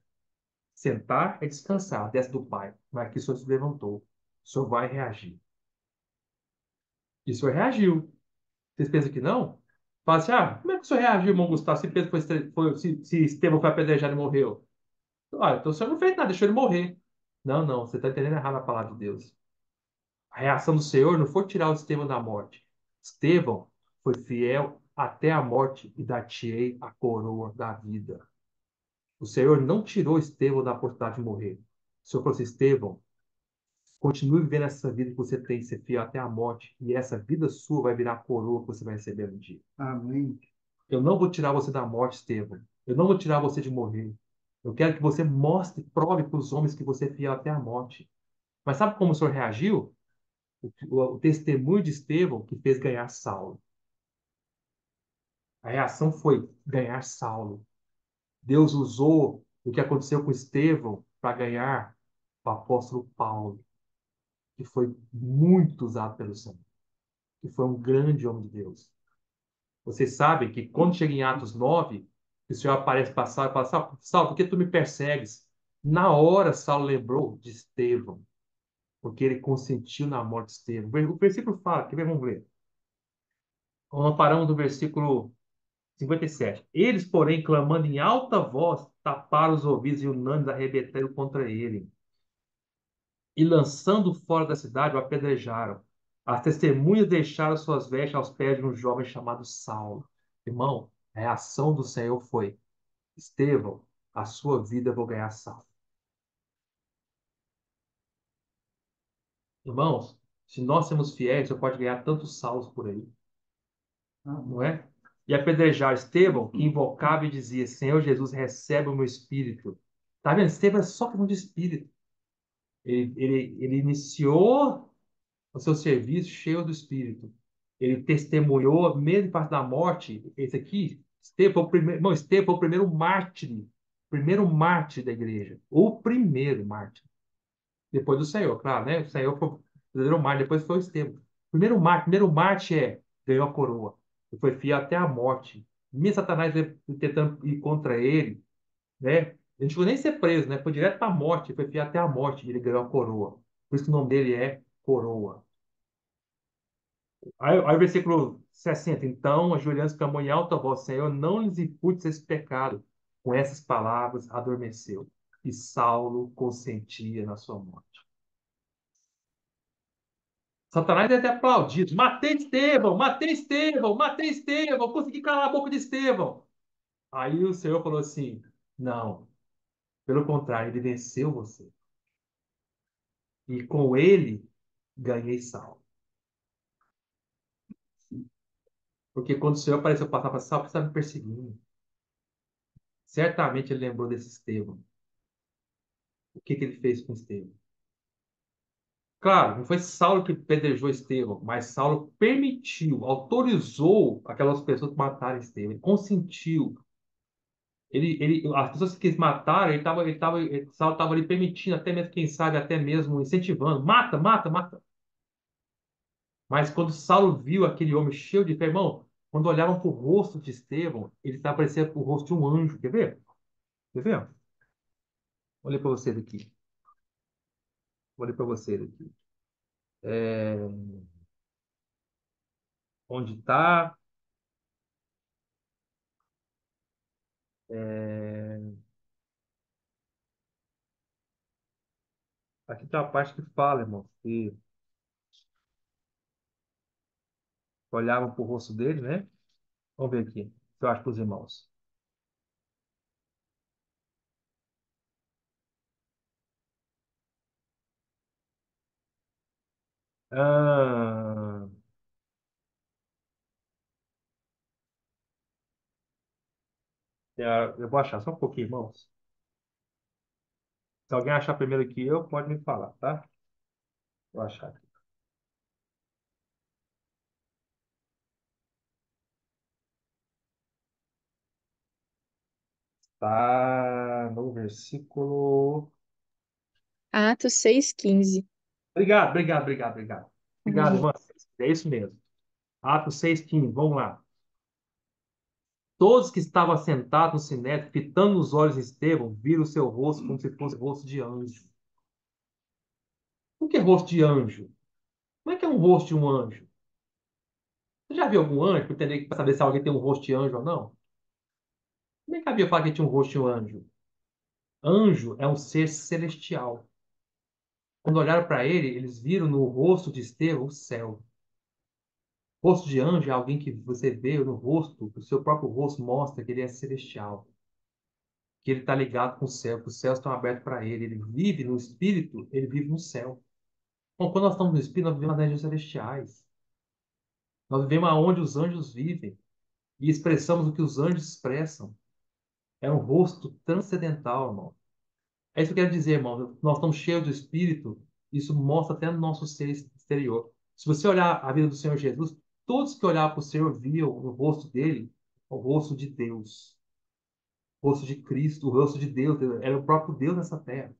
Sentar é descansar, desce do Pai. Mas aqui o Senhor se levantou. O Senhor vai reagir. E o Senhor reagiu. Vocês pensam que não? Fala assim, como é que o senhor reagiu, irmão Gustavo, se Pedro se Estevão foi apedrejado e morreu? Olha, então o senhor não fez nada, deixou ele morrer. Não, não, você está entendendo errado a palavra de Deus. A reação do Senhor não foi tirar o Estevão da morte. Estevão foi fiel até a morte e dar-te-ei a coroa da vida. O Senhor não tirou Estevão da oportunidade de morrer. O Senhor falou assim, Estevão, continue vivendo essa vida que você tem, ser fiel até a morte, e essa vida sua vai virar a coroa que você vai receber um dia. Amém. Eu não vou tirar você da morte, Estevão. Eu não vou tirar você de morrer. Eu quero que você mostre, prove para os homens que você é fiel até a morte. Mas sabe como o Senhor reagiu? O testemunho de Estevão que fez ganhar Saulo. A reação foi ganhar Saulo. Deus usou o que aconteceu com Estevão para ganhar o apóstolo Paulo, que foi muito usado pelo Senhor, que foi um grande homem de Deus. Vocês sabem que quando chega em Atos 9, o Senhor aparece para Saulo e fala, Saulo, por que tu me persegues? Na hora, Saulo lembrou de Estevão, porque ele consentiu na morte de Estevão. O versículo fala, vamos ver. Nós paramos no versículo 57. Eles, porém, clamando em alta voz, taparam os ouvidos e unânimes arrebentaram contra ele. E lançando fora da cidade, o apedrejaram. As testemunhas deixaram suas vestes aos pés de um jovem chamado Saulo. Irmão, a reação do Senhor foi: Estevão, a sua vida eu vou ganhar salvo. Irmãos, se nós sermos fiéis, você pode ganhar tantos salvos por aí, não é? E apedrejar Estevão, que invocava e dizia: Senhor Jesus, recebe o meu espírito. Tá vendo? Estevão é só questão de espírito. Ele iniciou o seu serviço cheio do espírito. Ele testemunhou, mesmo em parte da morte. Esse aqui, Estevão foi o primeiro, não, Estevão foi o primeiro mártir da igreja. O primeiro mártir. Depois do Senhor, claro, né? O Senhor foi o verdadeiro mártir, depois foi o Estevão. Primeiro mártir ganhou a coroa. Ele foi fiel até a morte. Mesmo Satanás tentando ir contra ele, né? Ele não chegou nem a ser preso, né? Foi direto para a morte, foi fiel até a morte e ele ganhou a coroa. Por isso que o nome dele é Coroa. Aí o versículo 60. Então, ajoelhando-se, clamou em alta voz: Senhor, não lhes imputes esse pecado. Com essas palavras, adormeceu. E Saulo consentia na sua morte. Satanás deve ter aplaudido. Matei Estevão, matei Estevão, matei Estevão, consegui calar a boca de Estevão. Aí o Senhor falou assim: não, pelo contrário, ele venceu você. E com ele ganhei Saulo. Porque quando o Senhor apareceu passar para Saulo, você está me perseguindo. Certamente ele lembrou desse Estevão. O que ele fez com Estevão? Claro, não foi Saulo que pedrejou Estevão, mas Saulo permitiu, autorizou aquelas pessoas matarem Estevão, ele consentiu. As pessoas que quis matar, Saulo estava ali permitindo, até mesmo, quem sabe, até mesmo incentivando, mata, mata, mata. Mas quando Saulo viu aquele homem cheio de fé, irmão, quando olhavam para o rosto de Estevão, ele estava parecendo o rosto de um anjo. Quer ver? Quer ver? Olha para vocês aqui. Olha para vocês aqui. É, onde está? Aqui está a parte que fala, irmão, que olhavam para o rosto dele, né? Vamos ver aqui, o que eu acho para os irmãos. Ah, eu vou achar só um pouquinho, irmãos. Se alguém achar primeiro que eu, pode me falar, tá? Vou achar aqui. Tá no versículo. Atos 6,15. Obrigado, obrigado, obrigado, obrigado. Obrigado, Imagina. irmão. É isso mesmo. Atos 6,15. Vamos lá. Todos que estavam assentados no sinédrio, fitando os olhos em Estevão, viram o seu rosto como se fosse o rosto de anjo. O que é rosto de anjo? Como é que é um rosto de um anjo? Você já viu algum anjo para entender, para saber se alguém tem um rosto de anjo ou não? Como é que cabia falar que tinha um rosto de um anjo? Anjo é um ser celestial. Quando olharam para ele, eles viram no rosto de Estevão o céu. O rosto de anjo é alguém que você vê no rosto, o seu próprio rosto mostra que ele é celestial, que ele está ligado com o céu, que os céus estão abertos para ele. Ele vive no espírito, ele vive no céu. Bom, quando nós estamos no espírito, nós vivemos nas regiões celestiais. Nós vivemos aonde os anjos vivem e expressamos o que os anjos expressam. É um rosto transcendental, irmão. É isso que eu quero dizer, irmão. Nós estamos cheios do Espírito. Isso mostra até no nosso ser exterior. Se você olhar a vida do Senhor Jesus, todos que olhavam para o Senhor viam no rosto dele o rosto de Deus, o rosto de Cristo, o rosto de Deus. Era o próprio Deus nessa terra.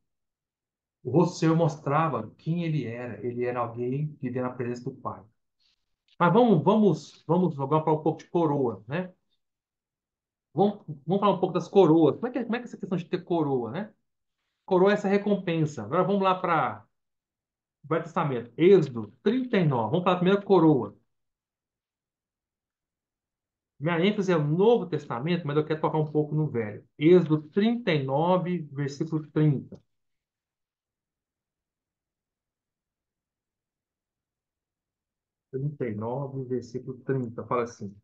O rosto do Senhor mostrava quem ele era. Ele era alguém que vivia na presença do Pai. Mas vamos agora falar um pouco de coroa, né? Vamos falar um pouco das coroas. Como é que é essa questão de ter coroa, né? Coroa é essa recompensa. Agora vamos lá para o Velho Testamento. Êxodo 39. Vamos falar primeiro coroa. Minha ênfase é o Novo Testamento, mas eu quero tocar um pouco no Velho. Êxodo 39, versículo 30. 39, versículo 30. Fala assim.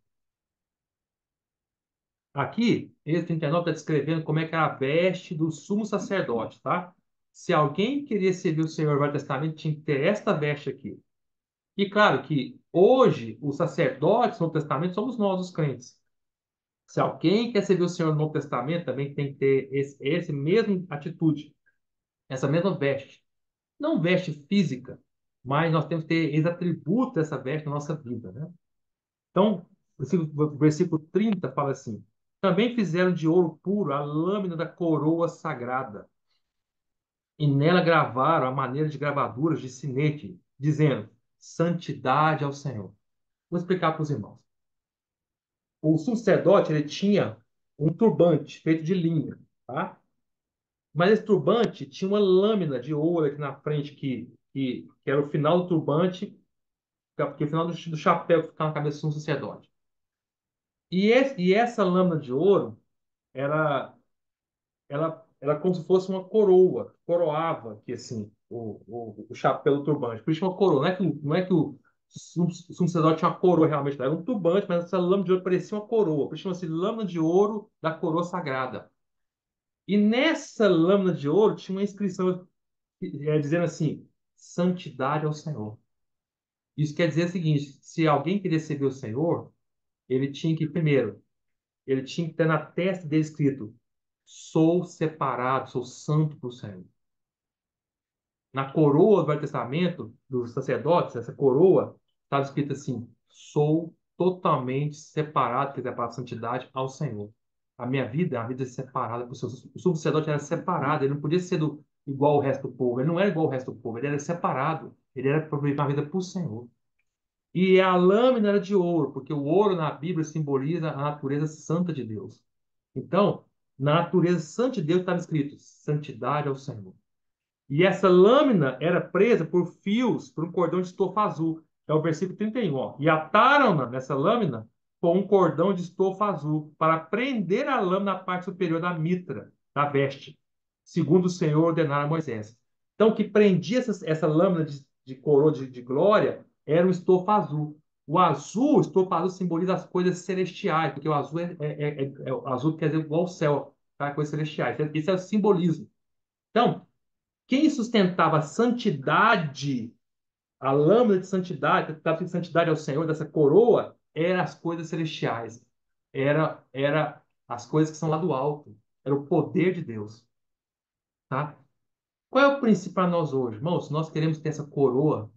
Aqui, Êxodo 39 está descrevendo como é que era a veste do sumo sacerdote, tá? Se alguém queria servir o Senhor no Velho Testamento, tinha que ter esta veste aqui. E claro que hoje, os sacerdotes no Testamento somos nós, os crentes. Se alguém quer servir o Senhor no Novo Testamento, também tem que ter esse mesmo atitude, essa mesma veste. Não veste física, mas nós temos que ter esse atributo dessa veste na nossa vida, né? Então, o versículo 30 fala assim: também fizeram de ouro puro a lâmina da coroa sagrada, e nela gravaram a maneira de gravaduras de sinete, dizendo: Santidade ao Senhor. Vou explicar para os irmãos. O sacerdote ele tinha um turbante feito de linho, tá? Mas esse turbante tinha uma lâmina de ouro aqui na frente que era o final do turbante, que é o final do chapéu que ficava na cabeça de um sacerdote. E essa lâmina de ouro era ela como se fosse uma coroa, coroava aqui assim o chapéu do turbante. Por isso uma coroa. Não é que o sumo sacerdote tinha uma coroa realmente, era um turbante, mas essa lâmina de ouro parecia uma coroa. Por isso chama-se lâmina de ouro da coroa sagrada. E nessa lâmina de ouro tinha uma inscrição dizendo assim: Santidade ao Senhor. Isso quer dizer o seguinte: se alguém queria servir o Senhor, ele tinha que, primeiro, ele tinha que ter na testa dele escrito: Sou separado, sou santo para o Senhor. Na coroa do Velho Testamento, dos sacerdotes, essa coroa, estava escrito assim: Sou totalmente separado, quer dizer, para a santidade ao Senhor. A minha vida é uma vida separada. O sumo sacerdote era separado, ele não podia ser igual ao resto do povo. Ele não era igual ao resto do povo, ele era separado. Ele era para viver uma vida para o Senhor. E a lâmina era de ouro, porque o ouro na Bíblia simboliza a natureza santa de Deus. Então, na natureza santa de Deus estava escrito: santidade ao Senhor. E essa lâmina era presa por fios, por um cordão de estofa azul. É o versículo 31, ó. E ataram-na nessa lâmina com um cordão de estofa azul para prender a lâmina na parte superior da mitra, da veste, segundo o Senhor ordenara a Moisés. Então, o que prendia essa lâmina de coroa de glória era o estofa azul. O estofa azul simboliza as coisas celestiais, porque o azul o azul quer dizer igual ao céu, tá? Coisas celestiais. Esse é o simbolismo. Então, quem sustentava a santidade, a lâmina de santidade, que dava santidade ao Senhor, dessa coroa, eram as coisas celestiais. Era as coisas que são lá do alto. Era o poder de Deus. Tá? Qual é o princípio para nós hoje? Irmãos, se nós queremos ter essa coroa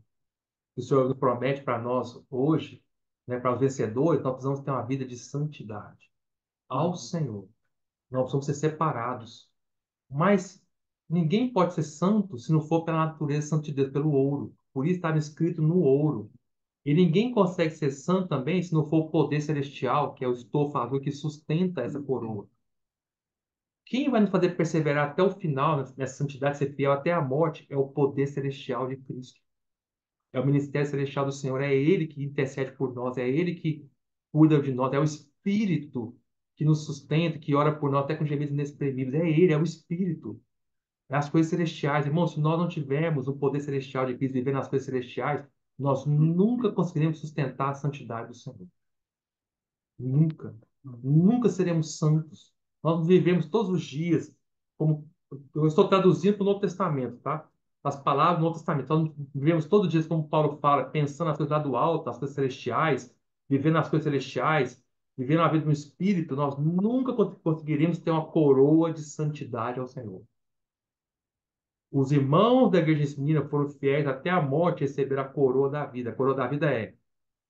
que o Senhor nos promete para nós hoje, né, para os vencedores, nós precisamos ter uma vida de santidade ao Senhor. Nós precisamos ser separados. Mas ninguém pode ser santo se não for pela natureza santa de Deus, pelo ouro. Por isso estava escrito no ouro. E ninguém consegue ser santo também se não for o poder celestial, que é o estofo azul que sustenta essa coroa. Quem vai nos fazer perseverar até o final nessa santidade, ser fiel até a morte, é o poder celestial de Cristo. É o ministério celestial do Senhor. É Ele que intercede por nós. É Ele que cuida de nós. É o Espírito que nos sustenta, que ora por nós, até com gemidos inexprimíveis. É Ele, é o Espírito. As coisas celestiais. Irmão, se nós não tivermos o poder celestial de Cristo, viver nas coisas celestiais, nós nunca conseguiremos sustentar a santidade do Senhor. Nunca. Nunca seremos santos. Nós vivemos todos os dias, como eu estou traduzindo para o Novo Testamento, tá? As palavras do Novo Testamento. Nós vivemos todos os dias, como Paulo fala, pensando nas coisas lá do alto, as coisas celestiais, vivendo nas coisas celestiais, vivendo a vida no Espírito. Nós nunca conseguiremos ter uma coroa de santidade ao Senhor. Os irmãos da igreja de Esmirna foram fiéis até a morte e receberam a coroa da vida. A coroa da vida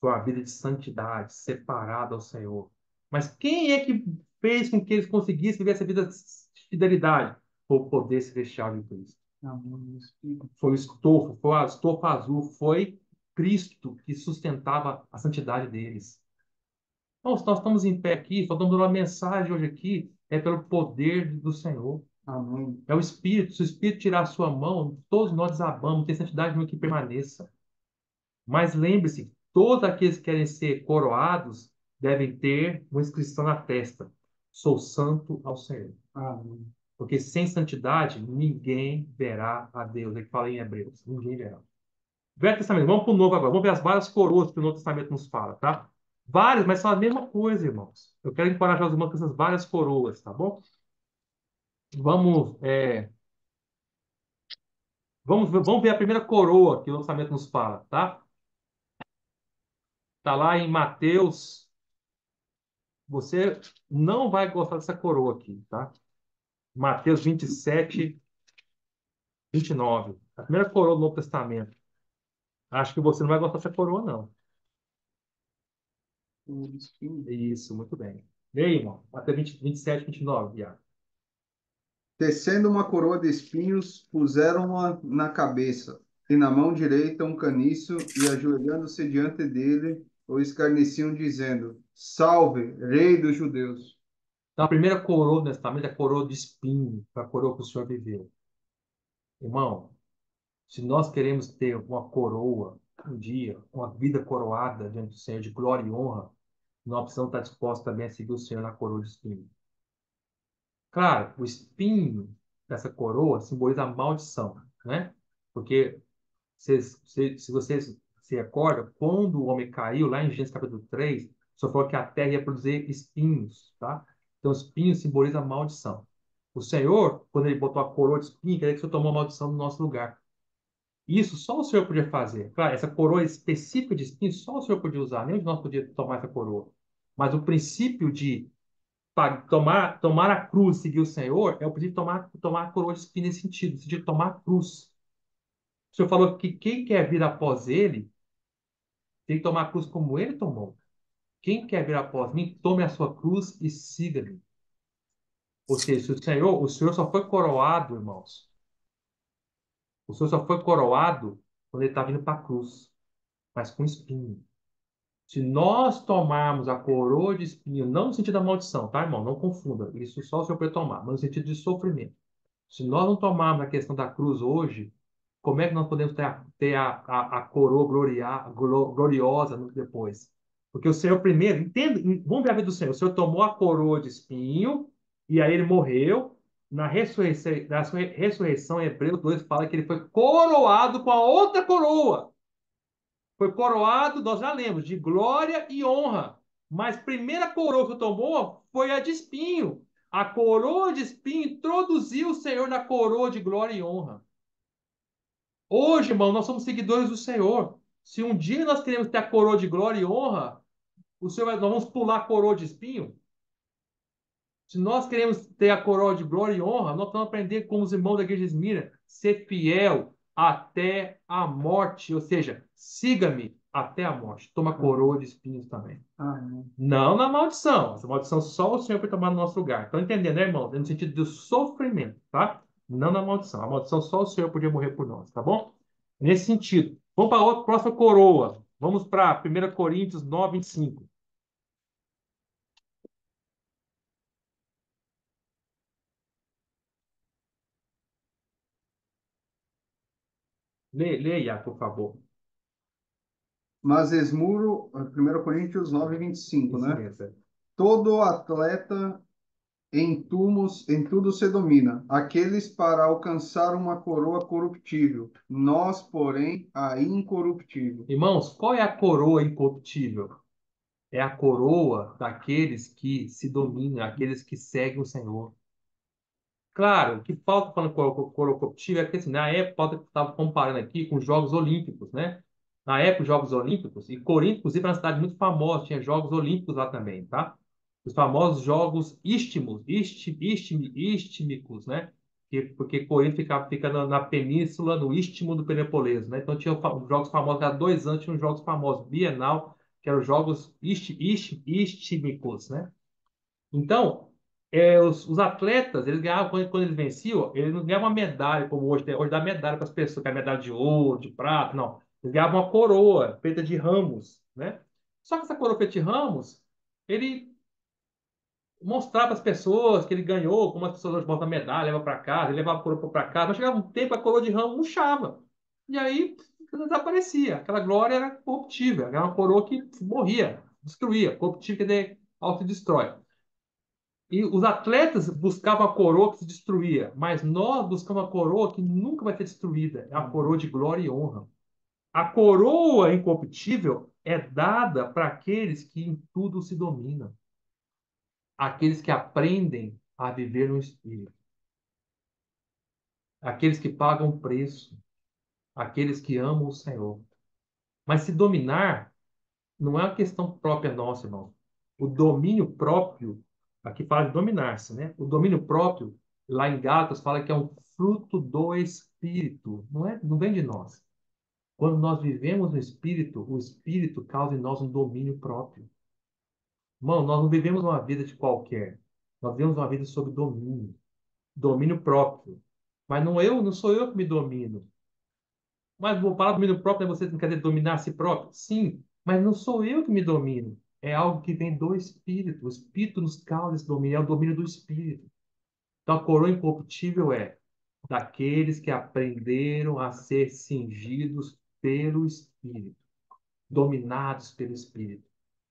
foi uma vida de santidade, separada ao Senhor. Mas quem é que fez com que eles conseguissem viver essa vida de fidelidade? Foi o poder celestial de Cristo. Foi o estofo, foi a estofa azul, foi Cristo que sustentava a santidade deles. Então, se nós estamos em pé aqui, só estamos dando uma mensagem hoje aqui, é pelo poder do Senhor. Amém. É o Espírito. Se o Espírito tirar a sua mão, todos nós desabamos, não tem santidade nenhuma que permaneça. Mas lembre-se, todos aqueles que querem ser coroados devem ter uma inscrição na testa: sou santo ao Senhor. Amém. Porque sem santidade, ninguém verá a Deus. É que fala em Hebreus. Ninguém verá. Velho Testamento, vamos para o Novo agora. Vamos ver as várias coroas que o Novo Testamento nos fala, tá? Várias, mas são a mesma coisa, irmãos. Eu quero encorajar os irmãos com essas várias coroas, tá bom? Vamos, vamos ver a primeira coroa que o Novo Testamento nos fala, tá? Tá lá em Mateus. Você não vai gostar dessa coroa aqui, tá? Mateus 27, 29. A primeira coroa do Novo Testamento. Acho que você não vai gostar dessa coroa, não. Isso, muito bem. E aí, irmão? Mateus 27, 29, Iago. Tecendo uma coroa de espinhos, puseram-a na cabeça, e na mão direita um caniço, e ajoelhando-se diante dele, o escarneciam, dizendo: Salve, Rei dos Judeus. Então, a primeira coroa do Testamento é a coroa de espinho, a coroa que o Senhor viveu. Irmão, se nós queremos ter uma coroa um dia, uma vida coroada diante do Senhor de glória e honra, nós precisamos estar dispostos também a seguir o Senhor na coroa de espinho. Claro, o espinho dessa coroa simboliza a maldição, né? Porque se você se recorda, quando o homem caiu, lá em Gênesis capítulo 3, só falou que a terra ia produzir espinhos, tá? Então, espinhos simboliza a maldição. O Senhor, quando ele botou a coroa de espinho, quer dizer que o Senhor tomou a maldição no nosso lugar. Isso só o Senhor podia fazer. Claro, essa coroa específica de espinhos, só o Senhor podia usar. Nenhum de nós podia tomar essa coroa. Mas o princípio de tomar a cruz e seguir o Senhor é o princípio de tomar a coroa de espinho nesse sentido, no sentido de tomar a cruz. O Senhor falou que quem quer vir após ele tem que tomar a cruz como ele tomou. Quem quer vir após mim, tome a sua cruz e siga-me. Ou seja, o Senhor só foi coroado, irmãos. O Senhor só foi coroado quando ele estava indo para a cruz, mas com espinho. Se nós tomarmos a coroa de espinho, não no sentido da maldição, tá, irmão? Não confunda. Isso só o Senhor pode tomar, mas no sentido de sofrimento. Se nós não tomarmos a questão da cruz hoje, como é que nós podemos ter a coroa gloriosa depois? Porque o Senhor primeiro, entenda, vamos ver a vida do Senhor. O Senhor tomou a coroa de espinho e aí ele morreu. Na ressurreição, em Hebreus 2 fala que ele foi coroado com a outra coroa. Foi coroado, nós já lemos, de glória e honra. Mas a primeira coroa que tomou foi a de espinho. A coroa de espinho introduziu o Senhor na coroa de glória e honra. Hoje, irmão, nós somos seguidores do Senhor. Se um dia nós queremos ter a coroa de glória e honra, nós vamos pular a coroa de espinho? Se nós queremos ter a coroa de glória e honra, nós vamos aprender com os irmãos da igreja de Esmira, ser fiel até a morte, ou seja, siga-me até a morte. Toma a coroa de espinhos também. Amém. Não na maldição. Essa maldição só o Senhor pode tomar no nosso lugar. Estão entendendo, né, irmão? É no sentido do sofrimento, tá? Não na maldição. A maldição só o Senhor podia morrer por nós, tá bom? Nesse sentido. Vamos para a próxima coroa. Vamos para 1 Coríntios 9, 25. Leia, por favor. Mas esmuro, 1 Coríntios 9, 25, Isso né? mesmo. Todo atleta em tudo se domina. Aqueles para alcançar uma coroa corruptível, nós, porém, a incorruptível. Irmãos, qual é a coroa incorruptível? É a coroa daqueles que se dominam, aqueles que seguem o Senhor. Claro, o que falta falando coroa corruptível é que assim, na época, Paulo estava comparando aqui com os Jogos Olímpicos, né? Na época, os Jogos Olímpicos, e Corinto, inclusive, era uma cidade muito famosa, tinha Jogos Olímpicos lá também, tá? Os famosos Jogos Istímicos, né? Porque Corinto fica na península, no istmo do Peloponeso, né? Então tinha os Jogos famosos, cada 2 anos tinha os Jogos famosos, Bienal, que eram os Jogos Istímicos, né? Então, os atletas, eles ganhavam, quando eles venciam, eles não ganhavam uma medalha, como hoje, hoje dá medalha para as pessoas, que é medalha de ouro, de prata, não. Eles ganhavam uma coroa feita de ramos, né? Só que essa coroa feita de ramos, ele mostrava para as pessoas que ele ganhou, como as pessoas hoje botam a medalha, levam para casa, ele levava a coroa para casa, mas chegava um tempo, a coroa de ramo murchava. E aí, desaparecia. Aquela glória era corruptível, era uma coroa que morria, destruía. Corruptível quer dizer autodestrói. E os atletas buscavam a coroa que se destruía, mas nós buscamos a coroa que nunca vai ser destruída. É a coroa de glória e honra. A coroa incorruptível é dada para aqueles que em tudo se dominam, aqueles que aprendem a viver no Espírito, aqueles que pagam preço, aqueles que amam o Senhor. Mas se dominar não é uma questão própria nossa, irmão. O domínio próprio, aqui fala de dominar-se, né? O domínio próprio, lá em Gálatas, fala que é um fruto do Espírito. Não vem de nós. Quando nós vivemos no Espírito, o Espírito causa em nós um domínio próprio. Irmão, nós não vivemos uma vida de qualquer. Nós vivemos uma vida sob domínio. Domínio próprio. Mas não sou eu que me domino. Mas vou falar domínio próprio, né? Você não quer dizer dominar a si próprio? Sim, mas não sou eu que me domino. É algo que vem do Espírito. O Espírito nos causa esse domínio, é o domínio do Espírito. Então, a coroa incorruptível é daqueles que aprenderam a ser cingidos pelo Espírito, dominados pelo Espírito.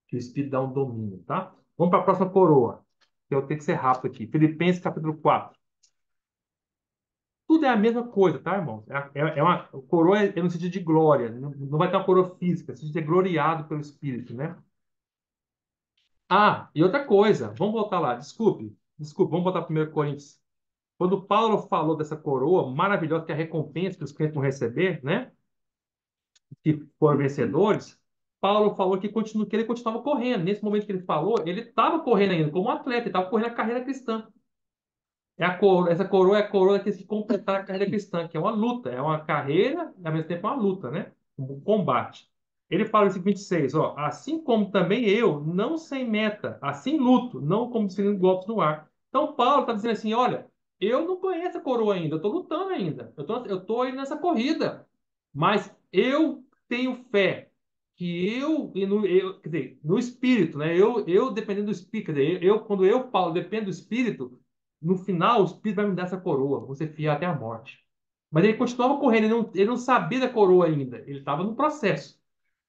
Que o Espírito dá um domínio, tá? Vamos para a próxima coroa. Eu tenho que ser rápido aqui. Filipenses capítulo 4. Tudo é a mesma coisa, tá, irmão? É uma coroa é no sentido de glória. Não vai ter uma coroa física, no sentido de ser gloriado pelo Espírito, né? Ah, e outra coisa, vamos voltar lá, desculpe, vamos voltar para 1 Coríntios. Quando Paulo falou dessa coroa maravilhosa, que é a recompensa que os crentes vão receber, né? Que foram vencedores, Paulo falou que ele continuava correndo. Nesse momento que ele falou, ele estava correndo ainda, como um atleta, ele estava correndo a carreira cristã. Essa coroa é a coroa que se completar a carreira cristã, que é uma luta, é uma carreira e ao mesmo tempo é uma luta, né? Um combate. Ele fala no versículo 26, assim como também eu, não sem meta, assim luto, não como sendo golpes no ar. Então, Paulo está dizendo assim: olha, eu não conheço a coroa ainda, eu estou lutando ainda, eu tô aí nessa corrida, mas eu tenho fé que quer dizer, no espírito, né? Eu dependendo do espírito, quer dizer, quando eu, Paulo, dependo do espírito, no final o espírito vai me dar essa coroa, vou ser fiel até a morte. Mas ele continuava correndo, ele não sabia da coroa ainda, ele estava no processo.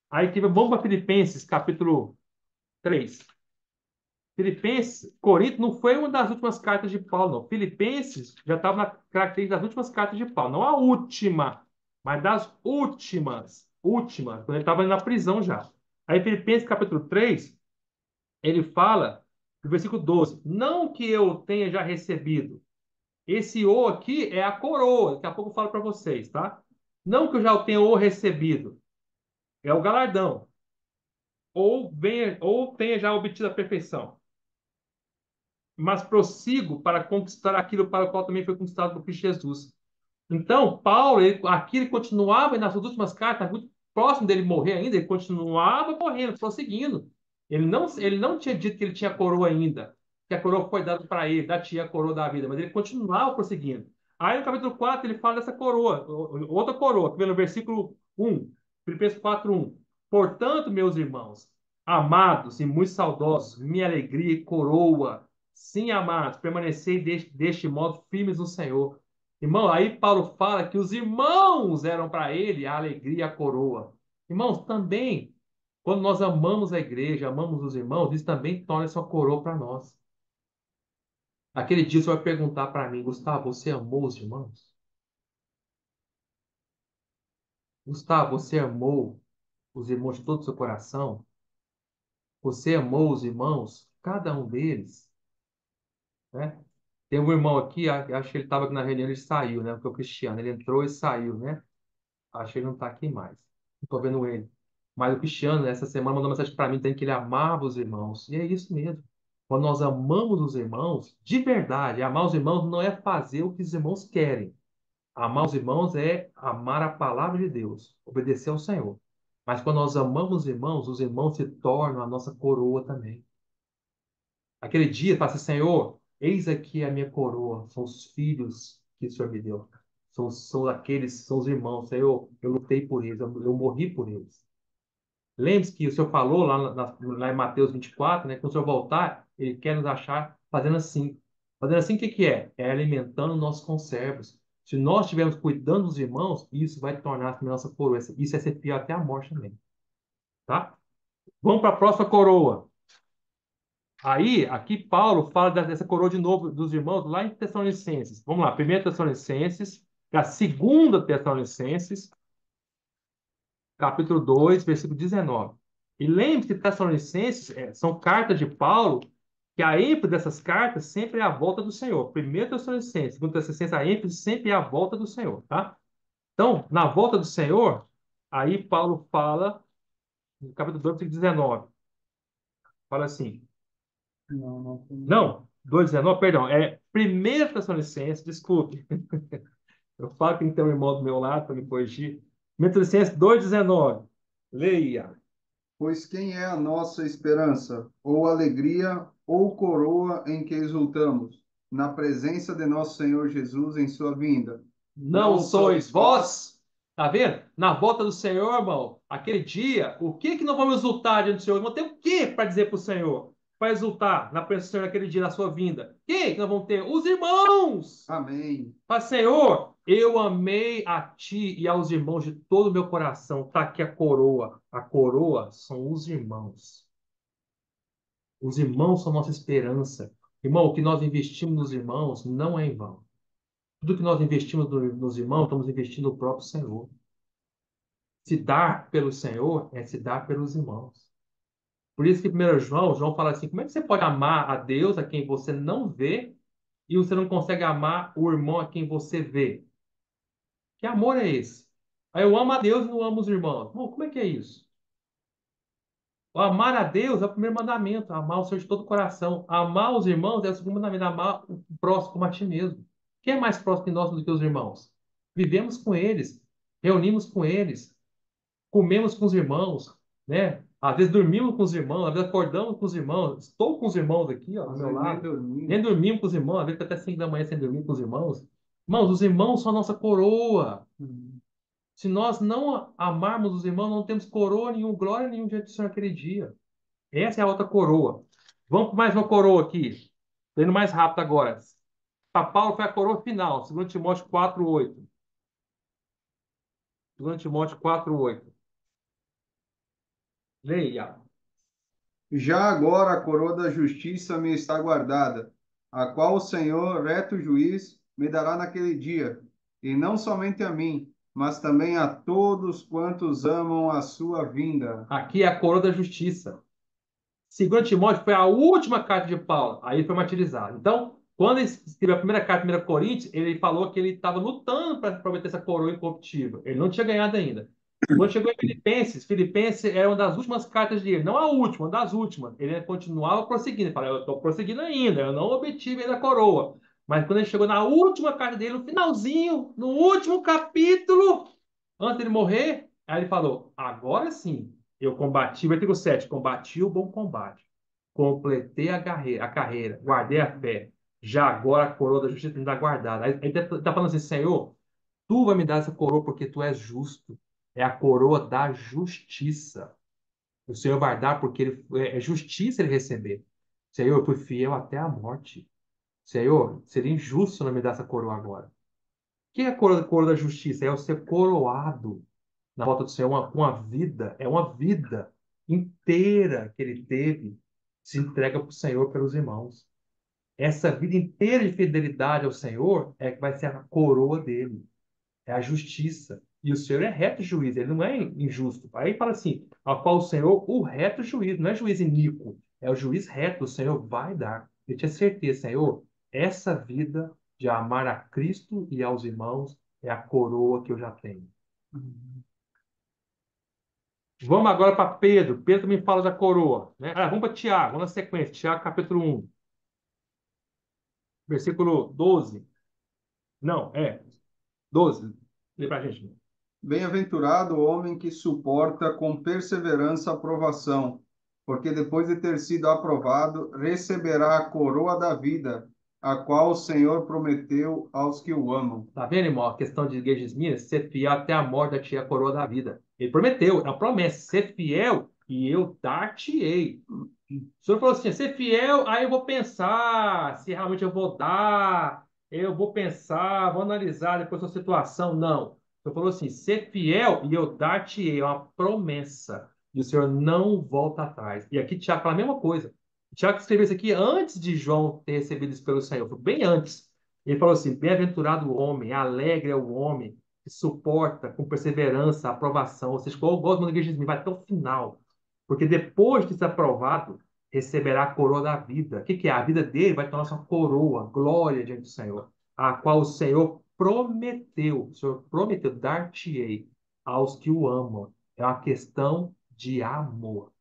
Aí vamos para Filipenses, capítulo 3. Filipenses, Corinto não foi uma das últimas cartas de Paulo, não. Filipenses já estava na característica das últimas cartas de Paulo. Não a última, mas das últimas. Última, quando ele estava na prisão já. Aí, Filipenses, capítulo 3, ele fala, no versículo 12: não que eu tenha já recebido. Esse o aqui é a coroa. Daqui a pouco eu falo para vocês, tá? Não que eu já o tenha o recebido. É o galardão. Ou tenha já obtido a perfeição, mas prossigo para conquistar aquilo para o qual também foi conquistado por Cristo Jesus. Então, Paulo, aqui ele continuava, e nas suas últimas cartas, muito próximo dele morrer ainda, ele continuava correndo, prosseguindo. Ele não tinha dito que ele tinha coroa ainda, que a coroa foi dada para ele, da tia coroa da vida, mas ele continuava prosseguindo. Aí no capítulo 4 ele fala dessa coroa, outra coroa, que vem no versículo 1, Filipenses 4:1. Portanto, meus irmãos, amados e muito saudosos, minha alegria e coroa, sim, amados, permanecei deste modo firmes no Senhor. Irmão, aí Paulo fala que os irmãos eram para ele a alegria e a coroa. Irmãos, também, quando nós amamos a igreja, amamos os irmãos, isso também torna essa coroa para nós. Aquele dia você vai perguntar para mim: Gustavo, você amou os irmãos? Gustavo, você amou os irmãos de todo o seu coração? Você amou os irmãos, cada um deles, né? Tem um irmão aqui, acho que ele estava aqui na reunião, ele saiu, né? Porque o Cristiano, ele entrou e saiu, né? Acho que ele não está aqui mais. Não estou vendo ele. Mas o Cristiano, essa semana, mandou uma mensagem para mim, dizendo que ele amava os irmãos. E é isso mesmo. Quando nós amamos os irmãos, de verdade, amar os irmãos não é fazer o que os irmãos querem. Amar os irmãos é amar a palavra de Deus, obedecer ao Senhor. Mas quando nós amamos os irmãos se tornam a nossa coroa também. Aquele dia, fala assim: Senhor, eis aqui a minha coroa, são os filhos que o Senhor me deu. São aqueles, são os irmãos. Senhor, eu lutei por eles, eu morri por eles. Lembre-se que o Senhor falou lá em Mateus 24, né? Quando o Senhor voltar, Ele quer nos achar fazendo assim. Fazendo assim, o que que é? É alimentando nossos conservos. Se nós estivermos cuidando dos irmãos, isso vai tornar a nossa coroa. Isso é ser fiel até a morte também. Tá? Vamos para a próxima coroa. Aí, aqui Paulo fala dessa coroa de novo dos irmãos lá em Tessalonicenses. Vamos lá, 1 Tessalonicenses, a segunda Tessalonicenses, capítulo 2, versículo 19. E lembre-se que Tessalonicenses são cartas de Paulo, que a ênfase dessas cartas sempre é a volta do Senhor. 1 Tessalonicenses, 2 Tessalonicenses, a ênfase sempre é a volta do Senhor, tá? Então, na volta do Senhor, aí Paulo fala, no capítulo 2, versículo 19, fala assim: Não, não. não, 2,19, perdão, é 1 Tessalonicenses, desculpe. Eu falo que tem que ter um irmão do meu lado para me corrigir. 1 Tessalonicenses 2,19. Leia. Pois quem é a nossa esperança, ou alegria, ou coroa em que exultamos, na presença de nosso Senhor Jesus em sua vinda? Não Não sois sois vós? vós? Tá vendo? Na volta do Senhor, irmão, aquele dia, o que que nós vamos exultar diante do Senhor? Vamos ter o que para dizer para o Senhor? Para exultar na presença do Senhor naquele dia, na sua vinda. Quem que nós vamos ter? Os irmãos! Amém. Fala, Senhor, eu amei a ti e aos irmãos de todo o meu coração. Está aqui a coroa. A coroa são os irmãos. Os irmãos são nossa esperança. Irmão, o que nós investimos nos irmãos não é em vão. Tudo que nós investimos nos irmãos, estamos investindo no próprio Senhor. Se dar pelo Senhor é se dar pelos irmãos. Por isso que 1 João fala assim: como é que você pode amar a Deus a quem você não vê e você não consegue amar o irmão a quem você vê? Que amor é esse? Aí eu amo a Deus e não amo os irmãos. Bom, como é que é isso? O amar a Deus é o primeiro mandamento, amar o Senhor de todo o coração. Amar os irmãos é o segundo mandamento, amar o próximo como a ti mesmo. Quem é mais próximo de nós do que os irmãos? Vivemos com eles, reunimos com eles, comemos com os irmãos, né? Às vezes dormimos com os irmãos, às vezes acordamos com os irmãos. Estou com os irmãos aqui, ó, ao Às meu vezes nem lado. dormimos. Nem dormimos com os irmãos, às vezes até 5 da manhã sem dormir com os irmãos. Irmãos, os irmãos são a nossa coroa. Se nós não amarmos os irmãos, não temos coroa nenhuma, glória nenhuma diante do Senhor naquele dia. Essa é a outra coroa. Vamos para mais uma coroa aqui. Estou indo mais rápido agora. Para Paulo foi a coroa final, 2 Timóteo 4:8. 2 Timóteo 4:8. Leia. Já agora a coroa da justiça me está guardada, a qual o Senhor, reto juiz, me dará naquele dia, e não somente a mim, mas também a todos quantos amam a sua vinda. Aqui é a coroa da justiça. 2 Timóteo foi a última carta de Paulo. Aí ele foi martirizado. Então, quando ele escreveu a primeira carta, 1 Coríntios, ele falou que ele estava lutando para obter essa coroa incorruptível. Ele não tinha ganhado ainda. Quando chegou em Filipenses, Filipenses era uma das últimas cartas dele. Não a última, uma das últimas. Ele continuava prosseguindo. Ele falava, eu estou prosseguindo ainda, eu não obtive ainda a coroa. Mas quando ele chegou na última carta dele, no finalzinho, no último capítulo, antes dele morrer, aí ele falou, agora sim, eu combati, versículo 7, combati o bom combate, completei a carreira, guardei a fé, já agora a coroa da justiça me dá guardada. Aí ele está falando assim, Senhor, tu vai me dar essa coroa porque tu és justo. É a coroa da justiça. O Senhor vai dar porque é justiça ele receber. Senhor, eu fui fiel até a morte. Senhor, seria injusto não me dar essa coroa agora. O que é a coroa da justiça? É o ser coroado na volta do Senhor, uma vida, é uma vida inteira que ele teve, se entrega para o Senhor pelos irmãos. Essa vida inteira de fidelidade ao Senhor é que vai ser a coroa dele, é a justiça. E o Senhor é reto juiz, ele não é injusto. Aí fala assim, ao qual o Senhor, o reto juiz, não é juiz iníquo, é o juiz reto, o Senhor vai dar. Eu tinha certeza, Senhor, essa vida de amar a Cristo e aos irmãos é a coroa que eu já tenho. Vamos agora para Pedro. Pedro me fala da coroa, né? Vamos para Tiago, vamos na sequência. Tiago, capítulo 1, versículo 12. Não, 12. Lê para a gente. Bem-aventurado o homem que suporta com perseverança a provação, porque depois de ter sido aprovado, receberá a coroa da vida, a qual o Senhor prometeu aos que o amam. Tá vendo, irmão? A questão de igrejas minhas, ser fiel até a morte da tia coroa da vida. Ele prometeu, é uma promessa, ser fiel e eu dar-te-ei. O senhor falou assim, ser fiel, aí eu vou pensar se realmente eu vou dar, eu vou pensar, vou analisar depois a situação. Não. O senhor falou assim, ser fiel e eu dar-te-ei, é uma promessa. E o Senhor não volta atrás. E aqui Tiago fala a mesma coisa. Tiago escreveu isso aqui antes de João ter recebido isso pelo Senhor, foi bem antes. Ele falou assim: bem-aventurado o homem, alegre é o homem que suporta com perseverança a aprovação. Ou seja, igual gosto da igreja de mim, vai até o final. Porque depois de ser aprovado, receberá a coroa da vida. O que que é? A vida dele vai tornar-se uma coroa, glória diante do Senhor, a qual o Senhor prometeu, o Senhor prometeu dar-te-ei aos que o amam. É uma questão de amor.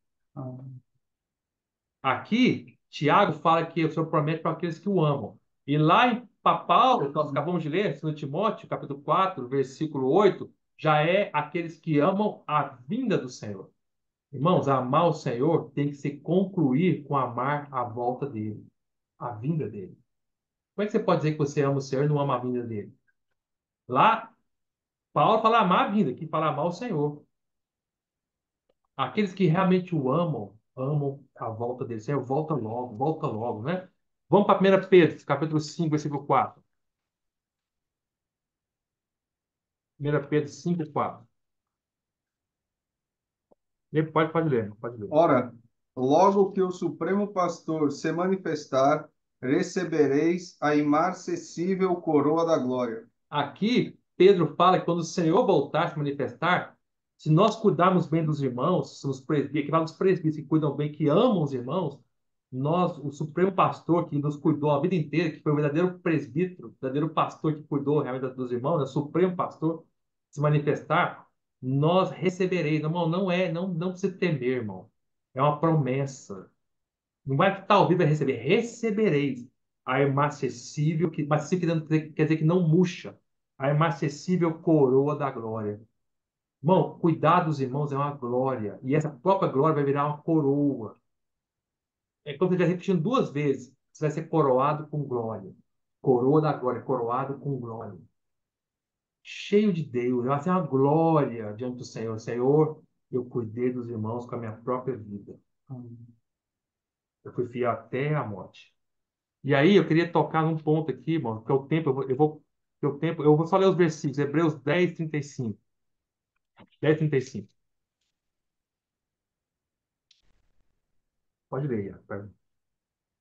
Aqui, Tiago fala que o Senhor promete para aqueles que o amam. E lá em Paulo, que nós acabamos de ler, 2 Timóteo, capítulo 4, versículo 8, já é aqueles que amam a vinda do Senhor. Irmãos, amar o Senhor tem que se concluir com amar a volta dele, a vinda dele. Como é que você pode dizer que você ama o Senhor e não ama a vinda dele? Lá, Paulo fala amar a vinda, que fala amar o Senhor. Aqueles que realmente o amam, amam a volta dele. Senhor, volta logo, né? Vamos para 1 Pedro, capítulo 5, versículo 4. 1 Pedro 5, 4. Pode ler, pode ler. Ora, logo que o Supremo Pastor se manifestar, recebereis a imarcessível coroa da glória. Aqui, Pedro fala que quando o Senhor voltar a se manifestar, se nós cuidarmos bem dos irmãos, os presbíteros, que fala dos presbíteros que cuidam bem, que amam os irmãos, nós, o Supremo Pastor que nos cuidou a vida inteira, que foi o verdadeiro presbítero, o verdadeiro pastor que cuidou realmente dos irmãos, né, o Supremo Pastor, se manifestar, nós recebereis. Irmão, não precisa temer, irmão. É uma promessa. Não vai estar ao vivo e receber. Recebereis a imarcessível, que quer dizer que não murcha, a imarcessível coroa da glória. Irmão, cuidar dos irmãos é uma glória. E essa própria glória vai virar uma coroa. É como se eu estivesse repetindo duas vezes. Você vai ser coroado com glória. Coroa da glória, coroado com glória. Cheio de Deus. Vai ser uma glória diante do Senhor. Senhor, eu cuidei dos irmãos com a minha própria vida. Eu fui fiel até a morte. E aí eu queria tocar num ponto aqui, irmão, porque o tempo, eu vou só ler os versículos. Hebreus 10:35. 10:35. Pode ler, Iago.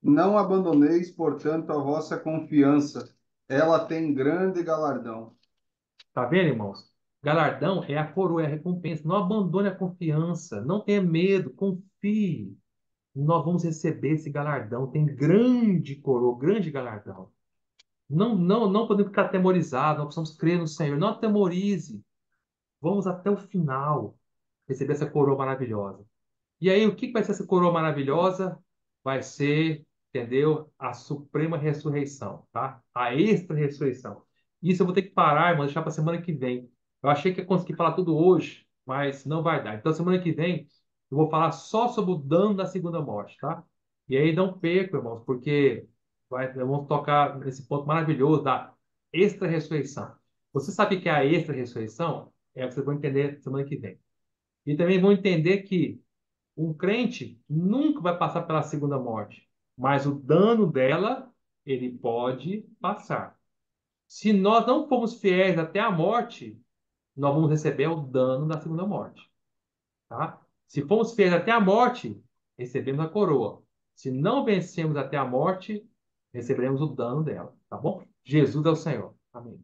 Não abandoneis, portanto, a vossa confiança. Ela tem grande galardão. Tá vendo, irmãos? Galardão é a coroa, é a recompensa. Não abandone a confiança. Não tenha medo. Confie. Nós vamos receber esse galardão. Tem grande coroa, grande galardão. Não podemos ficar atemorizados. Nós precisamos crer no Senhor. Não atemorize. Vamos até o final receber essa coroa maravilhosa. E aí, o que vai ser essa coroa maravilhosa? Vai ser, entendeu? A suprema ressurreição, tá? A extra ressurreição. Isso eu vou ter que parar, irmão, deixar para semana que vem. Eu achei que ia conseguir falar tudo hoje, mas não vai dar. Então, semana que vem, eu vou falar só sobre o dano da segunda morte, tá? E aí, não percam, irmãos, porque vamos tocar nesse ponto maravilhoso da extra ressurreição. Você sabe o que é a extra ressurreição? É o que vocês vão entender semana que vem. E também vão entender que um crente nunca vai passar pela segunda morte, mas o dano dela, ele pode passar. Se nós não formos fiéis até a morte, nós vamos receber o dano da segunda morte, tá? Se formos fiéis até a morte, recebemos a coroa. Se não vencemos até a morte, receberemos o dano dela, tá bom? Jesus é o Senhor. Amém.